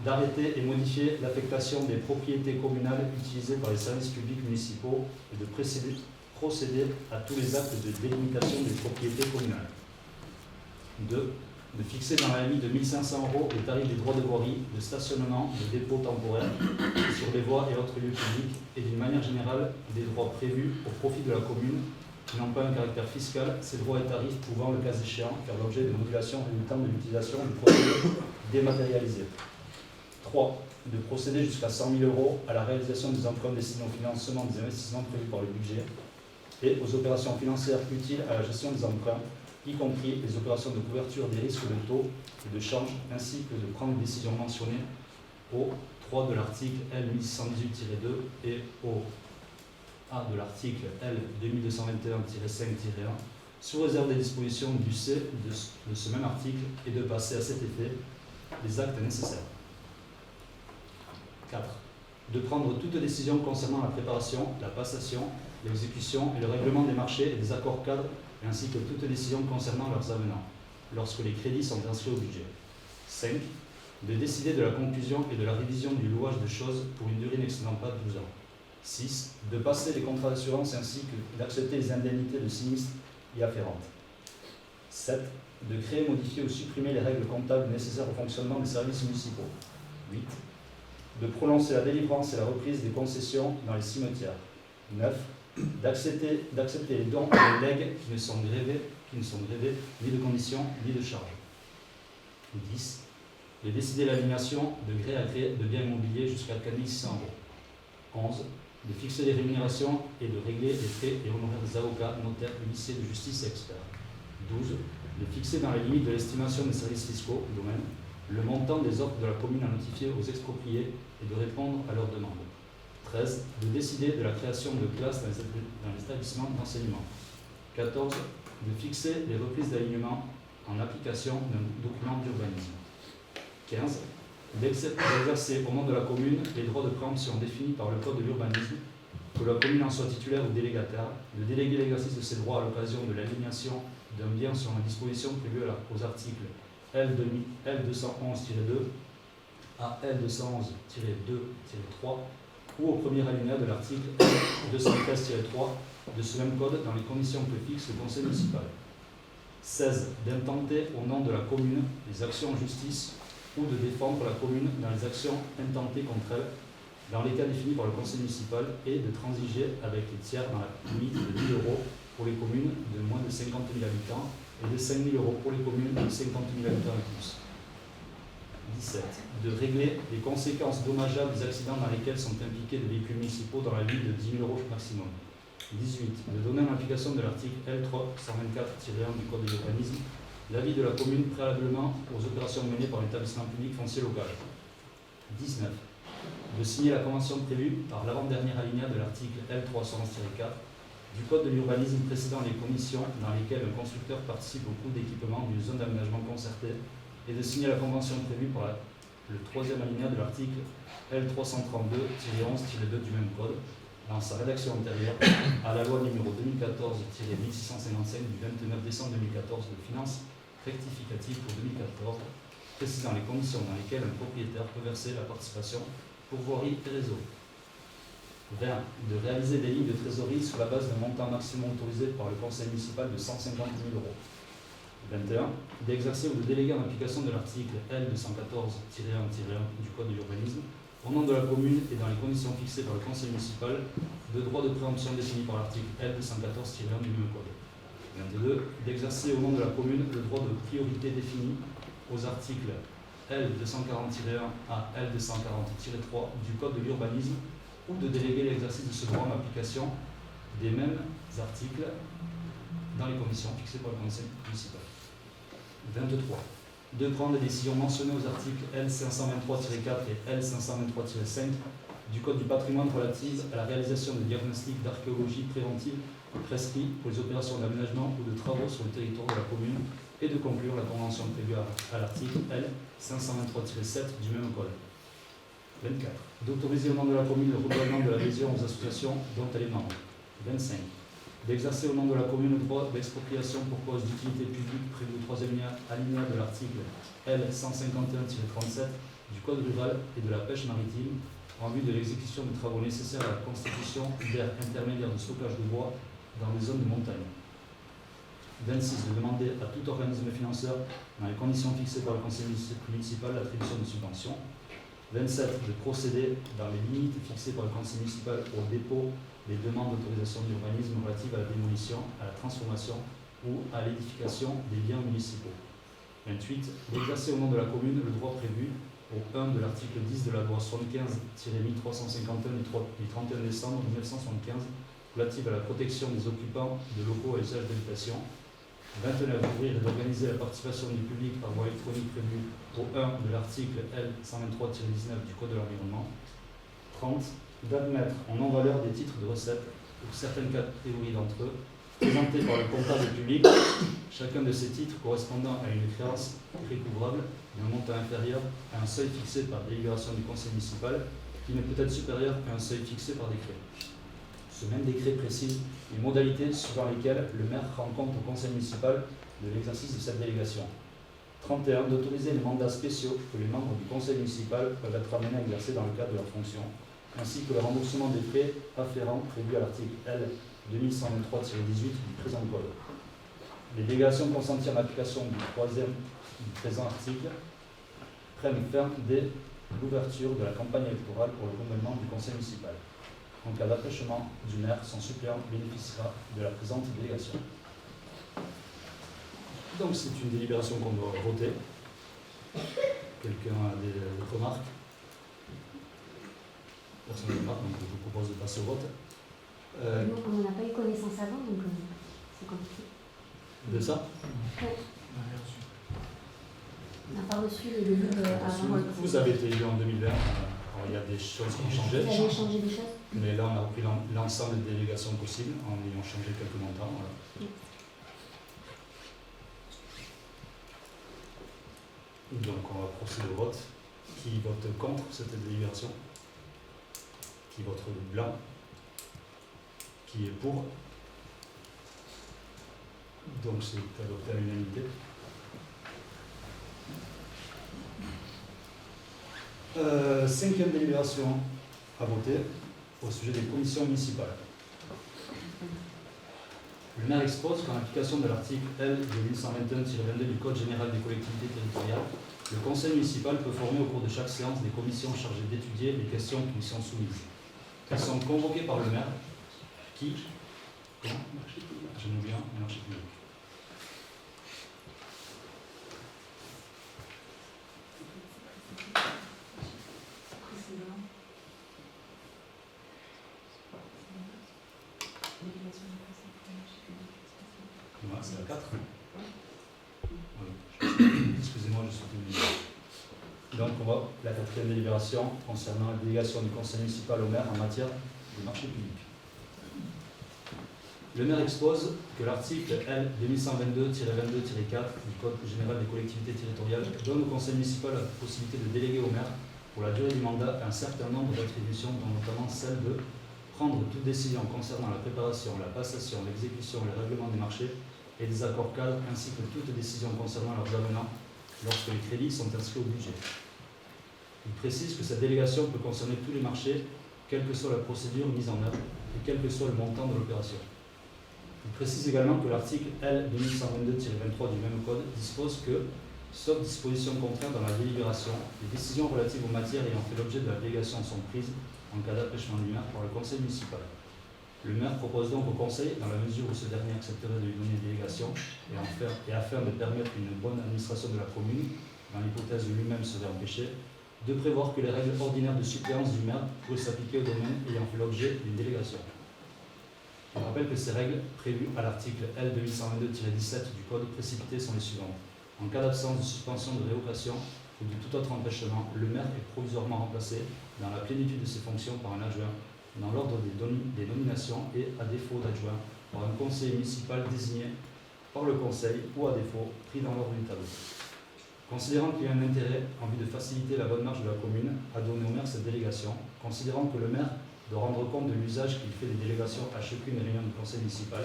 d'arrêter et modifier l'affectation des propriétés communales utilisées par les services publics municipaux et de procéder à tous les actes de délimitation des propriétés communales. 2. De fixer dans la limite de 1 500 € les tarifs des droits de voirie, de stationnement, de dépôt temporaire sur les voies et autres lieux publics et d'une manière générale des droits prévus au profit de la commune qui n'ont pas un caractère fiscal, ces droits et tarifs pouvant, le cas échéant, faire l'objet de modulations résultant de l'utilisation du procédé dématérialisé. 3. De procéder jusqu'à 100 000 € à la réalisation des emprunts destinés au financement des investissements prévus par le budget et aux opérations financières utiles à la gestion des emprunts, y compris les opérations de couverture des risques de taux et de change, ainsi que de prendre les décisions mentionnées au 3 de l'article L 1618-2 et au A de l'article L 2221-5-1, sous réserve des dispositions du C de ce même article, et de passer à cet effet les actes nécessaires. 4. De prendre toute décision concernant la préparation, la passation, l'exécution et le règlement des marchés et des accords cadres, ainsi que toute décision concernant leurs avenants, lorsque les crédits sont inscrits au budget. 5. De décider de la conclusion et de la révision du louage de choses pour une durée n'excédant pas 12 ans. 6. De passer les contrats d'assurance ainsi que d'accepter les indemnités de sinistre y afférentes. 7. De créer, modifier ou supprimer les règles comptables nécessaires au fonctionnement des services municipaux. 8. De prononcer la délivrance et la reprise des concessions dans les cimetières. 9. d'accepter les dons et les legs qui ne sont grévés ni de conditions ni de charges. 10. De décider l'aliénation de gré à gré de biens immobiliers jusqu'à 4 600 €. 11. De fixer les rémunérations et de régler les frais et honoraires des avocats, notaires, huissiers de justice et experts. 12. De fixer dans les limites de l'estimation des services fiscaux, domaine, le montant des offres de la commune à notifier aux expropriés et de répondre à leurs demandes. 13. De décider de la création de classes dans les établissements d'enseignement. 14. De fixer les reprises d'alignement en application d'un document d'urbanisme. 15. D'exercer au nom de la commune les droits de préemption définis par le code de l'urbanisme, que la commune en soit titulaire ou délégataire, de déléguer l'exercice de ses droits à l'occasion de l'aliénation d'un bien selon les dispositions prévues aux articles L211-2 à L211-2-3 ou au premier alinéa de l'article L213-3 de ce même code dans les conditions que fixe le conseil municipal. 16. D'intenter au nom de la commune les actions en justice ou de défendre la commune dans les actions intentées contre elle, dans les cas définis par le conseil municipal, et de transiger avec les tiers dans la limite de 1 000 € pour les communes de moins de 50 000 habitants et de 5 000 € pour les communes de 50 000 habitants et plus. 17. De régler les conséquences dommageables des accidents dans lesquels sont impliqués des véhicules municipaux dans la limite de 10 000 € maximum. 18. De donner en application de l'article L324-1 du Code de l'urbanisme l'avis de la commune préalablement aux opérations menées par l'établissement public foncier local. 19. De signer la convention prévue par l'avant-dernier alinéa de l'article L311-4 du Code de l'urbanisme précédant les conditions dans lesquelles un constructeur participe au coût d'équipement d'une zone d'aménagement concerté et de signer la convention prévue par le troisième alinéa de l'article L332-11-2 du même code dans sa rédaction antérieure à la loi numéro 2014-1655 du 29 décembre 2014 de finances rectificative pour 2014, précisant les conditions dans lesquelles un propriétaire peut verser la participation pour voirie et réseau. 20. De réaliser des lignes de trésorerie sur la base d'un montant maximum autorisé par le conseil municipal de 150 000 €. 21. D'exercer ou de déléguer en application de l'article L214-1-1 du Code de l'urbanisme au nom de la commune et dans les conditions fixées par le conseil municipal de droits de préemption définis par l'article L214-1 du même code. 22. D'exercer au nom de la commune le droit de priorité défini aux articles L240-1 à L240-3 du Code de l'urbanisme ou de déléguer l'exercice de ce droit en application des mêmes articles dans les conditions fixées par le conseil municipal. 23. De prendre les décisions mentionnées aux articles L523-4 et L523-5 du Code du patrimoine relatives à la réalisation de diagnostics d'archéologie préventive prescrits pour les opérations d'aménagement ou de travaux sur le territoire de la commune et de conclure la convention prévue à l'article L523-7 du même code. 24. D'autoriser au nom de la commune le renouvellement de l'adhésion aux associations dont elle est membre. 25. D'exercer au nom de la commune le droit d'expropriation pour cause d'utilité publique prévu au troisième alinéa de l'article L151-37 du Code rural et de la pêche maritime en vue de l'exécution des travaux nécessaires à la constitution d'aires intermédiaires de stockage de bois dans les zones de montagne. 26. De demander à tout organisme financeur, dans les conditions fixées par le conseil municipal, l'attribution de subventions. 27. De procéder, dans les limites fixées par le conseil municipal, au dépôt des demandes d'autorisation d'urbanisme relatives à la démolition, à la transformation ou à l'édification des biens municipaux. 28. D'exercer au nom de la commune le droit prévu au 1 de l'article 10 de la loi 75-1351 du 31 décembre 1975 relative à la protection des occupants de locaux à usage d'habitation. 29. D'ouvrir et d'organiser la participation du public par voie électronique prévue au 1 de l'article L123-19 du Code de l'environnement. 30. D'admettre en non-valeur des titres de recettes pour certaines catégories d'entre eux, présentés par le comptable public, chacun de ces titres correspondant à une créance recouvrable d'un montant inférieur à un seuil fixé par délibération du conseil municipal, qui ne peut être supérieur à un seuil fixé par décret. Ce même décret précise les modalités suivant lesquelles le maire rend compte au conseil municipal de l'exercice de cette délégation. 31. D'autoriser les mandats spéciaux que les membres du conseil municipal peuvent être amenés à exercer dans le cadre de leurs fonctions, ainsi que le remboursement des frais afférents prévus à l'article L 2123-18 du présent code. Les délégations consenties en application du présent article prennent fin dès l'ouverture de la campagne électorale pour le renouvellement du conseil municipal. En cas d'empêchement du maire, son suppléant bénéficiera de la présente délégation. Donc c'est une délibération qu'on doit voter. Quelqu'un a des remarques? Personne n'a de remarques, donc je vous propose de passer au vote. Nous, on n'en a pas eu connaissance avant, donc c'est compliqué. De ça? Ouais. On n'a pas reçu le livre avant. Vous avez été élu en 2020, alors il y a des choses qui ont changé. Vous avez changé des choses? Mais là, on a repris l'ensemble des délégations possibles en ayant changé quelques montants. Voilà. Donc, on va procéder au vote. Qui vote contre cette délibération? Qui vote blanc? Qui est pour? Donc, c'est adopté à l'unanimité. Cinquième délibération à voter au sujet des commissions municipales. Le maire expose qu'en application de l'article L. 2121-22 du Code général des collectivités territoriales, le conseil municipal peut former au cours de chaque séance des commissions chargées d'étudier les questions qui lui sont soumises. Elles sont convoquées par le maire qui... Comment? J'en oublie un, marché public. Ouais, c'est la 4. Oui. Excusez-moi, je suis plus. Donc, on va la quatrième délibération concernant la délégation du conseil municipal au maire en matière de marché public. Le maire expose que l'article L. 2122-22-4 du Code général des collectivités territoriales donne au conseil municipal la possibilité de déléguer au maire, pour la durée du mandat, un certain nombre d'attributions, dont notamment celle de prendre toute décision concernant la préparation, la passation, l'exécution, le règlement des marchés et des accords cadres, ainsi que toute décision concernant leurs avenants lorsque les crédits sont inscrits au budget. Il précise que cette délégation peut concerner tous les marchés, quelle que soit la procédure mise en œuvre et quel que soit le montant de l'opération. Il précise également que l'article L. 2122-23 du même code dispose que, sauf disposition contraire dans la délibération, les décisions relatives aux matières ayant fait l'objet de la délégation sont prises en cas d'empêchement du maire par le conseil municipal. Le maire propose donc au conseil, dans la mesure où ce dernier accepterait de lui donner délégation et afin de permettre une bonne administration de la commune, dans l'hypothèse où lui-même serait empêché, de prévoir que les règles ordinaires de suppléance du maire pourraient s'appliquer au domaine ayant fait l'objet d'une délégation. Je rappelle que ces règles, prévues à l'article L. 2122-17 du Code précité, sont les suivantes. En cas d'absence de suspension de révocation ou de tout autre empêchement, le maire est provisoirement remplacé, dans la plénitude de ses fonctions, par un adjoint, dans l'ordre des nominations et, à défaut d'adjoint, par un conseiller municipal désigné par le conseil ou, à défaut, pris dans l'ordre du tableau. Considérant qu'il y a un intérêt, en vue de faciliter la bonne marche de la commune, à donner au maire cette délégation, considérant que le maire doit rendre compte de l'usage qu'il fait des délégations à chacune des réunions du conseil municipal,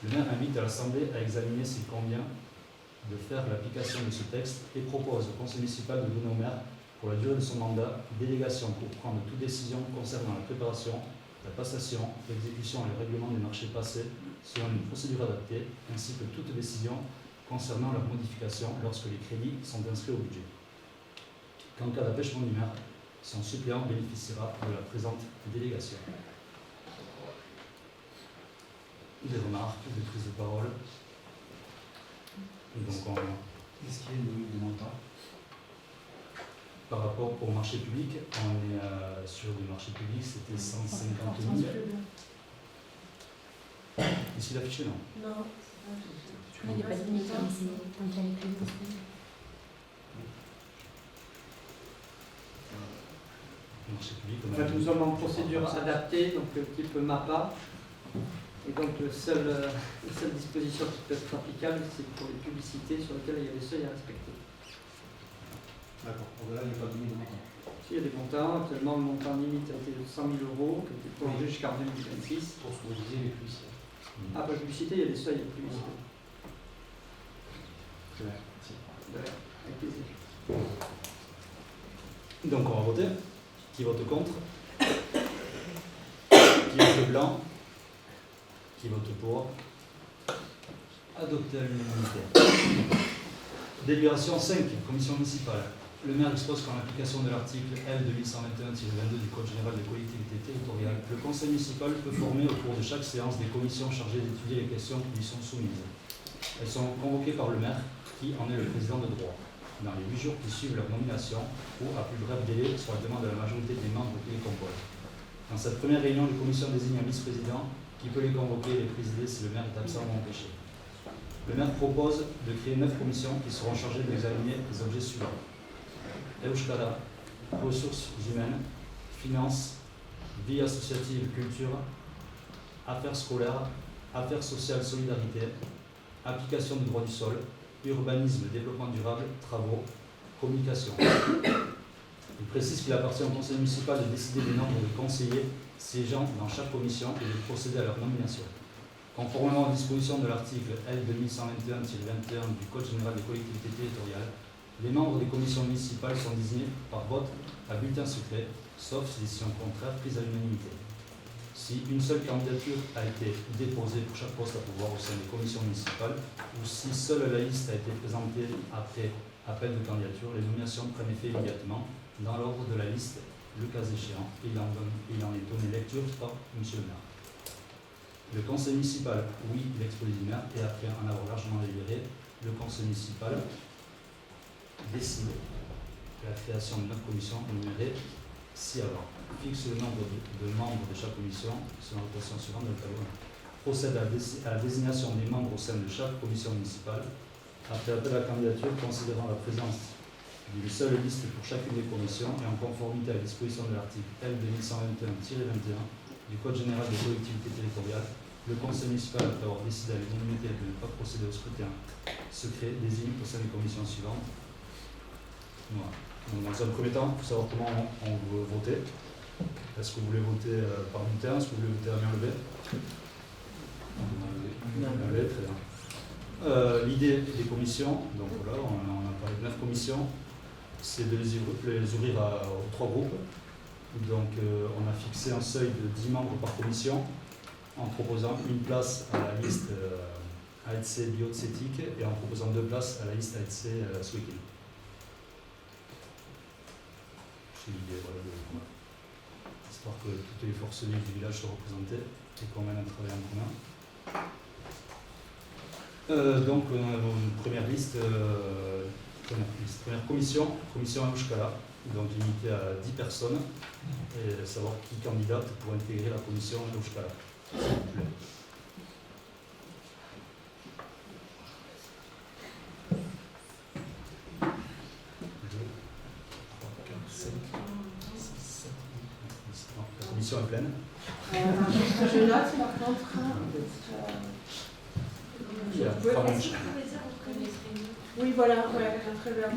le maire invite à l'Assemblée à examiner s'il convient de faire l'application de ce texte et propose au conseil municipal de donner au maire, pour la durée de son mandat, délégation pour prendre toute décision concernant la préparation, la passation, l'exécution et le règlement des marchés passés selon une procédure adaptée, ainsi que toute décision concernant leur modification lorsque les crédits sont inscrits au budget. Qu'en cas d'empêchement du maire, son suppléant bénéficiera de la présente délégation. Des remarques, des prises de parole. Donc Qu'est-ce qu'il y a une limite de montant? par rapport au marché public, on est sur le marché public, c'était 150 000. Ici l'affiché, non? Non, il n'y a pas de limite, mais c'est tant qu'il y a les crédits. Marché public, En fait, nous sommes en procédure adaptée, donc type MAPA. Et donc, la seule disposition qui peut être applicable, c'est pour les publicités sur lesquelles il y a des seuils à respecter. D'accord. Au-delà, il n'y a pas de limite de montant. Il y a des montants. Actuellement, le montant limite a été de 100 000 euros, qui a été prolongé jusqu'en 2026. Pour ce que vous disiez, les publicités. Ah, pour la publicité, il y a des seuils de publicité. Très bien, merci. Avec plaisir. Donc on va voter. Qui vote contre? Qui vote blanc? Qui vote pour? Adopté à l'unanimité. Délibération 5, commission municipale. Le maire expose qu'en application de l'article L 2121-22 du Code général des collectivités territoriales, le conseil municipal peut former au cours de chaque séance des commissions chargées d'étudier les questions qui lui sont soumises. Elles sont convoquées par le maire, qui en est le président de droit, dans les 8 jours qui suivent leur nomination ou à plus bref délai sur la demande de la majorité des membres qui les composent. Dans cette première réunion, les commissions désignent un vice-président qui peut les convoquer et les présider si le maire est absent ou empêché. Le maire propose de créer 9 commissions qui seront chargées d'examiner les objets suivants: Euskara, ressources humaines, finances, vie associative, culture, affaires scolaires, affaires sociales, solidarité, application du droit du sol, urbanisme, développement durable, travaux, communication. Il précise qu'il appartient au conseil municipal de décider des nombres de conseillers siégeant dans chaque commission et de procéder à leur nomination. Conformément aux dispositions de l'article L 2121-21 du Code général des collectivités territoriales, les membres des commissions municipales sont désignés par vote à bulletin secret, sauf décision contraire prise à l'unanimité. Si une seule candidature a été déposée pour chaque poste à pouvoir au sein des commissions municipales, ou si seule la liste a été présentée après appel de candidature, les nominations prennent effet immédiatement dans l'ordre de la liste, le cas échéant, ayant est donné lecture par M. le maire. Le conseil municipal, oui, l'exposé du maire, et après en avoir largement délibéré, le conseil municipal décide de la création de 9 commissions énumérées ci-avant. Fixe le nombre de membres de chaque commission selon la notation suivante de tableau. Procède à la désignation des membres au sein de chaque commission municipale. Après appel à la candidature, considérant la présence d'une seule liste pour chacune des commissions et en conformité à la disposition de l'article L 2121-21 du Code général des collectivités territoriales, le conseil municipal, après avoir décidé à l'unanimité de ne pas procéder au scrutin secret, désigne au sein des commissions suivantes. Voilà. Donc, dans un premier temps, il faut savoir comment on veut voter. Est-ce que vous voulez voter par bulletin? Est-ce que vous voulez voter à main levée? Main levée, très bien. L'idée des commissions, donc voilà, on a parlé de 9 commissions, c'est de les ouvrir aux 3 groupes. Donc on a fixé un seuil de 10 membres par commission en proposant une place à la liste AETC biocétique et en proposant 2 places à la liste AETC Sweekin. C'est l'idée, voilà, histoire que toutes les forces vives du village soient représentées et qu'on mène un travail en commun. Donc on a une première liste, première commission Euskara, donc limitée à 10 personnes, et savoir qui candidate pour intégrer la commission Euskara, s'il vous plaît. La commission est pleine. Je note par contre. Oui, voilà, très bien.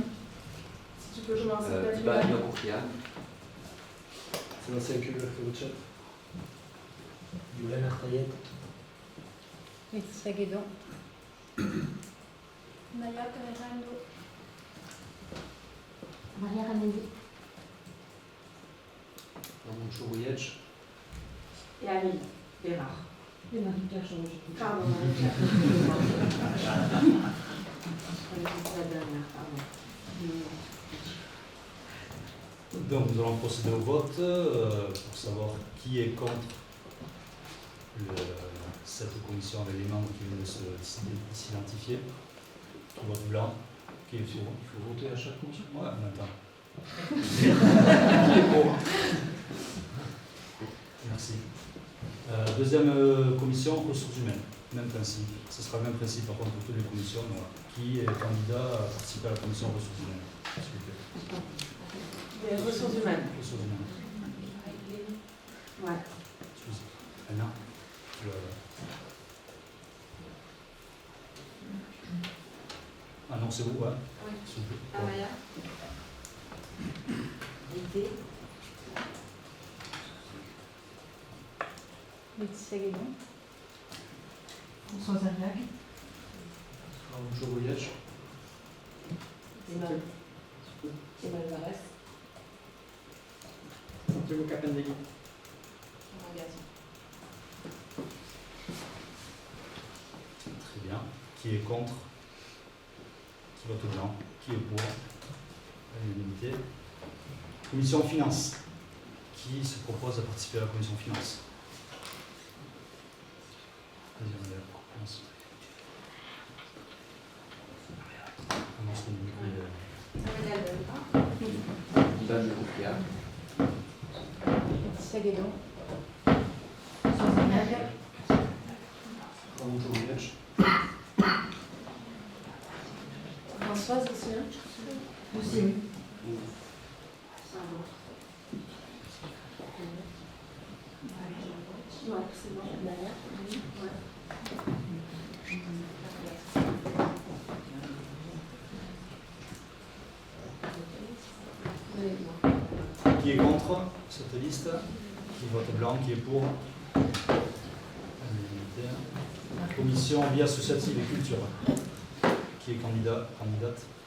Si tu peux commencer Tiba Yokokia, C'est l'ancien curé Fouchet. Yulen Artayet. Laetitia Guédon. Maya Camerando. Maria Ramendi. Ramon Chourouietch. Et Annie Bérard. Et Marie-Pierre Changé. Pardon, Donc nous allons procéder au vote pour savoir qui est contre cette commission avec les membres qui viennent de s'identifier. Tout vote blanc. Qui est pour? Il faut voter à chaque commission. Ouais, on attend. Qui est pour? Merci. Deuxième commission, ressources humaines. Même principe. Ce sera le même principe par contre pour toutes les commissions. Donc, voilà. Qui est candidat à participer à la commission ressources humaines? S'il vous plaît. Les ressources humaines. Ressources humaines. Ouais. Excusez. Anna. Ah non, c'est vous, ouais. Oui. S'il vous plaît. Amaya. Idée. Laetitia Guédon. Françoise Ariac. Ramon Chourouietch. Emma Alvarez. Santiago Capendegui. Très bien. Qui est contre? Qui vote blanc? Qui est pour? à l'unanimité. Commission Finances. Qui se propose de participer à la Commission Finances? Vas-y, on commence. Commence le micro. Ivan Lecourtière. Laetitia Guédon. Ramoncho Oulietch. Françoise Gosselin. Aussi. Ouais, c'est bon. Derrière. Ouais. Qui est contre cette liste? Qui vote blanc? Qui est pour? À l'unanimité. Commission vie associative et culture. Qui est candidate,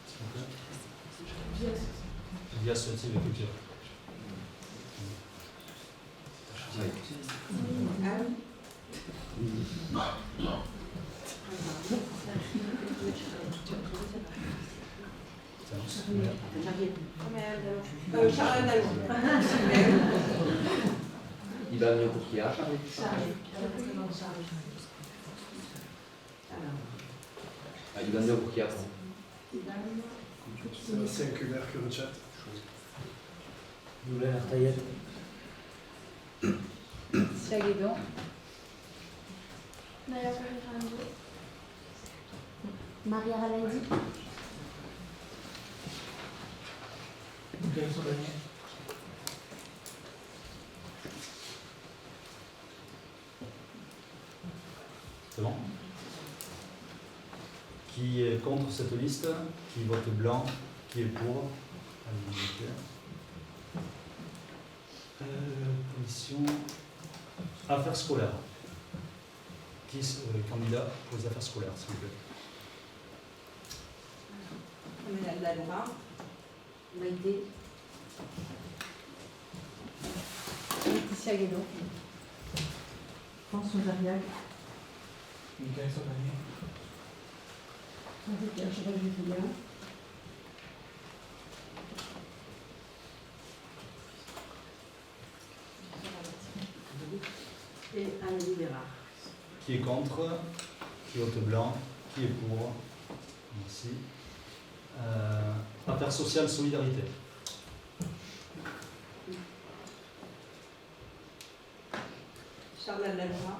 s'il vous plaît? Vie associative et culture. Charles Dallon. Ivan Lecourtière. Ah, Ivan Lecourtière, pardon. C'est un cumère que le chat. Nouvelle Artaillette. Laetitia Guédon. Maria Ferrando. Maria Ralendi. C'est bon? Qui est contre cette liste? Qui vote blanc? Qui est pour? À l'unanimité. Commission Affaires scolaires. Qui est candidat pour les affaires scolaires, s'il vous plaît? Amélie Dallon. Maïté. Laetitia Guédon. François Ariac. Michael Sabanier. Marie-Pierre Julien. Et Amélie Bérard. Qui est contre? Qui vote blanc? Qui est pour? Merci. Affaires sociales, solidarité. Charles Dallon.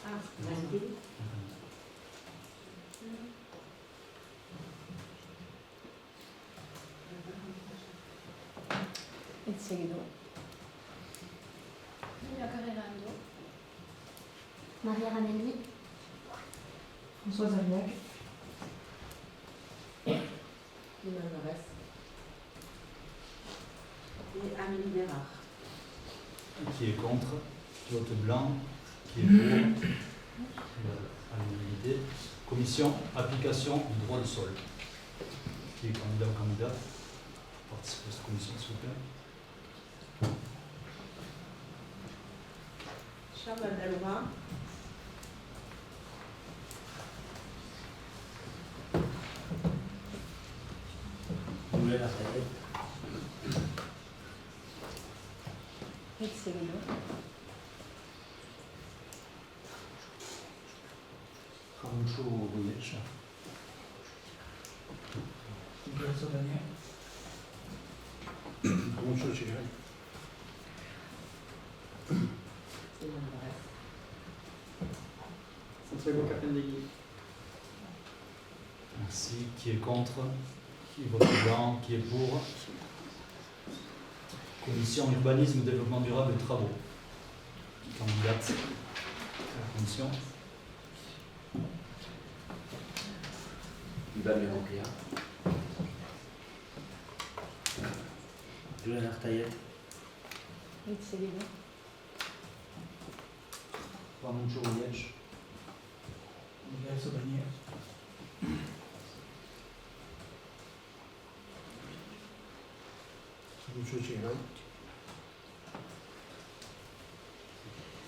Ah, Maïté. Laetitia Guédon. Maria Ramendi. François Ariac. Iman Varese. Et Amélie Bérard. Qui est contre? Qui vote blanc? Qui est pour? À l'unanimité. Commission application du droit du sol. Qui est candidat ou candidate? Participez à cette commission, s'il vous plaît. Charles Dallon. Nouvelle Artaillette. Laetitia Guédon. Ramoncho Oulietch. Michael Sabanier. Ramoncho Chigray. Iman Varese. Santiago Capendegui. Merci. Qui est contre? Qui vote blanc? Qui est pour? Commission urbanisme, développement durable et travaux. Candidate à la commission. Ivan Lecourtière. Nouvelle Artaillette. Laetitia Guédon. Ramoncho Oulietch. Michael Sabanier. Ramoncho Chigray.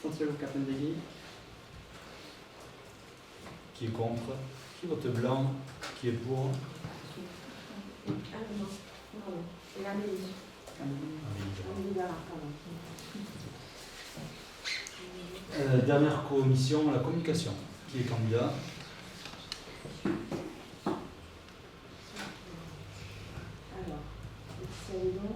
Santiago Capendegui. Qui Qui est contre? Qui vote blanc? Qui est pour? Et Amélie. Amélie Barra, pardon. Dernière commission, la communication. Qui est candidat? Alors, c'est bon.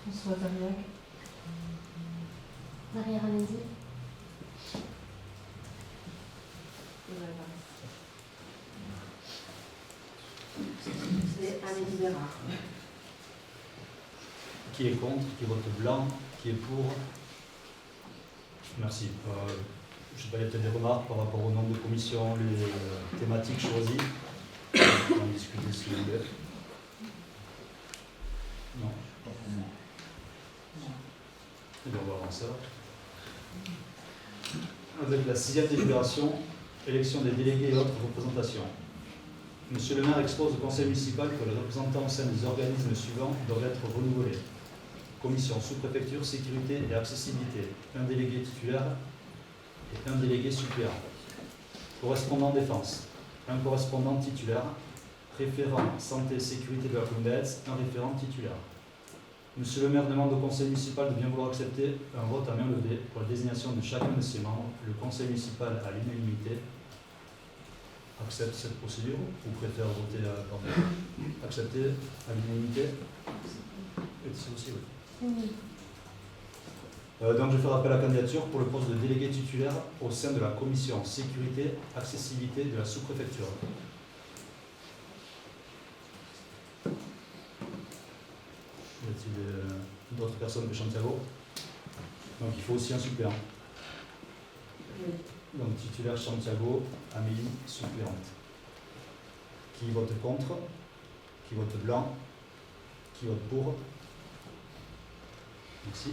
François Zariac. Maria Ramendi. C'est Amélie Bérard. Qui est contre? Qui vote blanc? Qui est pour? Merci. Je ne sais pas, il y a peut-être des remarques par rapport au nombre de commissions, les thématiques choisies. On va en discuter si vous voulez. Non. Et bien, on va avancer. Avec la 6e délibération, élection des délégués et autres représentations. Monsieur le maire expose au conseil municipal que les représentants au sein des organismes suivants doivent être renouvelés. Commission sous-préfecture, sécurité et accessibilité, un délégué titulaire et un délégué suppléant. Correspondant défense, un correspondant titulaire. Référent santé et sécurité de la commune d'Aetz, un référent titulaire. Monsieur le maire demande au conseil municipal de bien vouloir accepter un vote à main levée pour la désignation de chacun de ses membres. Le conseil municipal, à l'unanimité, accepte cette procédure ou préfère voter accepter à l'unanimité? Et c'est aussi, oui. Donc je fais appel à la candidature pour le poste de délégué titulaire au sein de la commission sécurité, accessibilité de la sous-préfecture. Y a-t-il d'autres personnes que Santiago? Donc il faut aussi un suppléant. Oui. Donc titulaire Santiago, Amélie, suppléante. Qui vote contre? Qui vote blanc? Qui vote pour? Merci.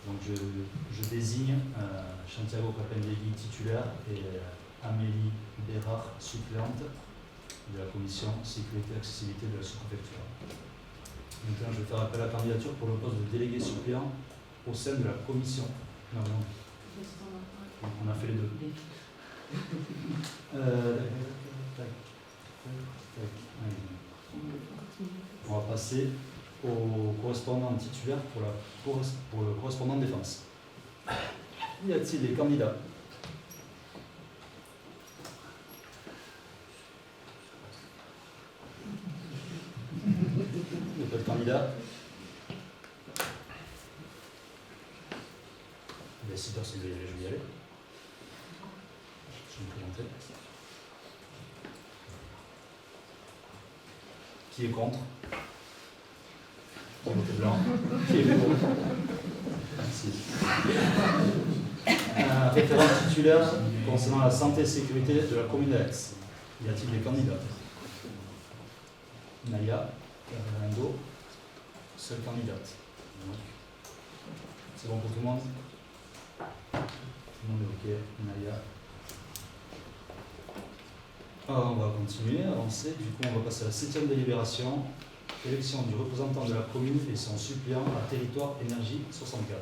Donc je désigne Santiago Capendegui titulaire et Amélie Bérard suppléante de la commission sécurité et accessibilité de la sous-préfecture. Maintenant, je vais faire appel à la candidature pour le poste de délégué suppléant au sein de la commission. Non, non. On a fait les deux. On va passer au correspondant titulaire pour le correspondant de défense. Y a-t-il des candidats? Il n'y a pas de candidat. Les 6 personnes, je vais y aller. Je vais me présenter. Qui est contre? Qui est blanc? Qui est pour? Merci. Un référent titulaire concernant la santé et sécurité de la commune d'Aetz. Y a-t-il des candidats? Naya, Fernando, seule candidate. C'est bon pour tout le monde? Tout le monde est ok. Naya. Alors, on va continuer, avancer. Du coup, on va passer à la 7e délibération. Élection du représentant de la commune et son suppléant à territoire énergie 64.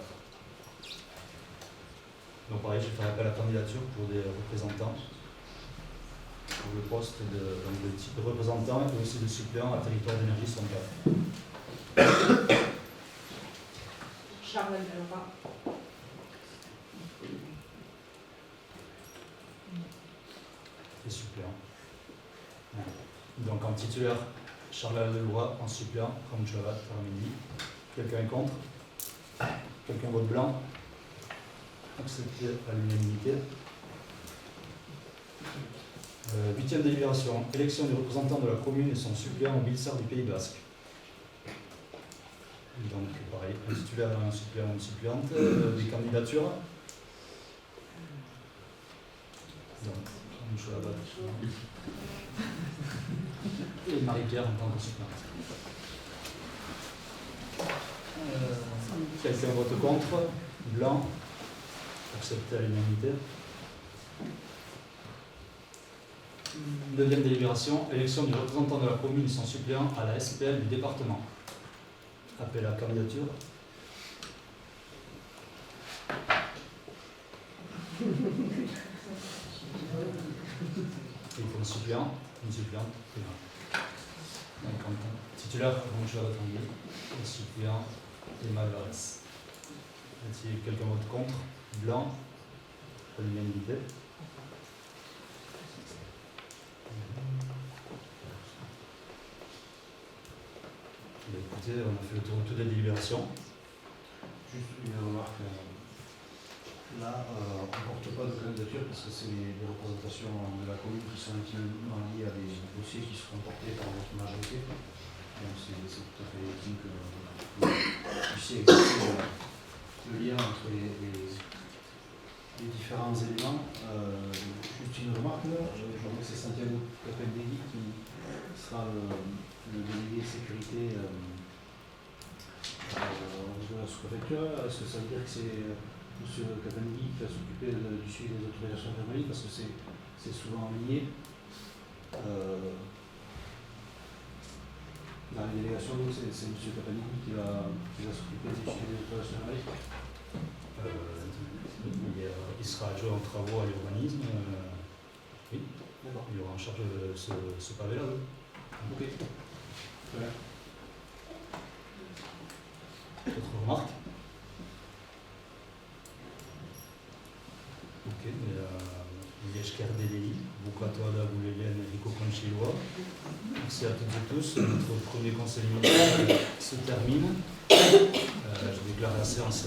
Donc pareil, je vais faire appel à la candidature pour des représentants pour le poste de type de représentant et aussi de suppléant à territoire d'énergie 64. Charles Alva. Et suppléant. Donc en titulaire, Charles Lelois, en suppléant, comme Chavat, par midi. Quelqu'un est contre? Quelqu'un vote blanc? Accepté à l'unanimité. 8e délibération, élection du représentant de la commune et son suppléant au Bilsar du Pays Basque. Donc pareil, un titulaire, un suppléant, une suppléante. Des candidatures. Donc, Chavat. Et Marie-Pierre en tant que suppléante. Quelqu'un vote contre? Blanc? Accepté à l'unanimité. Neuvième délibération, élection du représentant de la commune et son suppléant à la SPL du département. Appel à candidature. Il faut un suppléant, une suppléante. Titulaire, Ramoncho Abatangui. Le suppléant, Emma Alvarez. Y a-t-il quelqu'un vote contre? Blanc. Pas l'unanimité. Écoutez, on a fait le tour de toutes les délibérations. Juste une remarque. Là, on ne porte pas de candidature parce que c'est les représentations de la commune qui sont intimement liées à des dossiers qui seront portés par votre majorité. Donc c'est tout à fait légitime que vous puissiez expliquer le lien entre les différents éléments. Juste une remarque, je crois que c'est Santiago Capendegui qui sera le délégué sécurité de la sous-préfecture. Est-ce que ça veut dire que c'est M. Capendegui qui va s'occuper du suivi des autorisations d'urbanisme parce que c'est souvent lié dans les délégations, donc c'est M. Capendegui qui va s'occuper du suivi des autorisations d'urbanisme. Il sera adjoint aux travaux à l'urbanisme. Oui, D'accord. il aura en charge ce pavé-là. Oui. Ok. Très bien. D'autres remarques? Ok, Yeshker Delei, Bukatoada Boulelian, Rico Conchiloa. Merci à toutes et tous. Notre premier conseil municipal se termine. Je déclare la séance.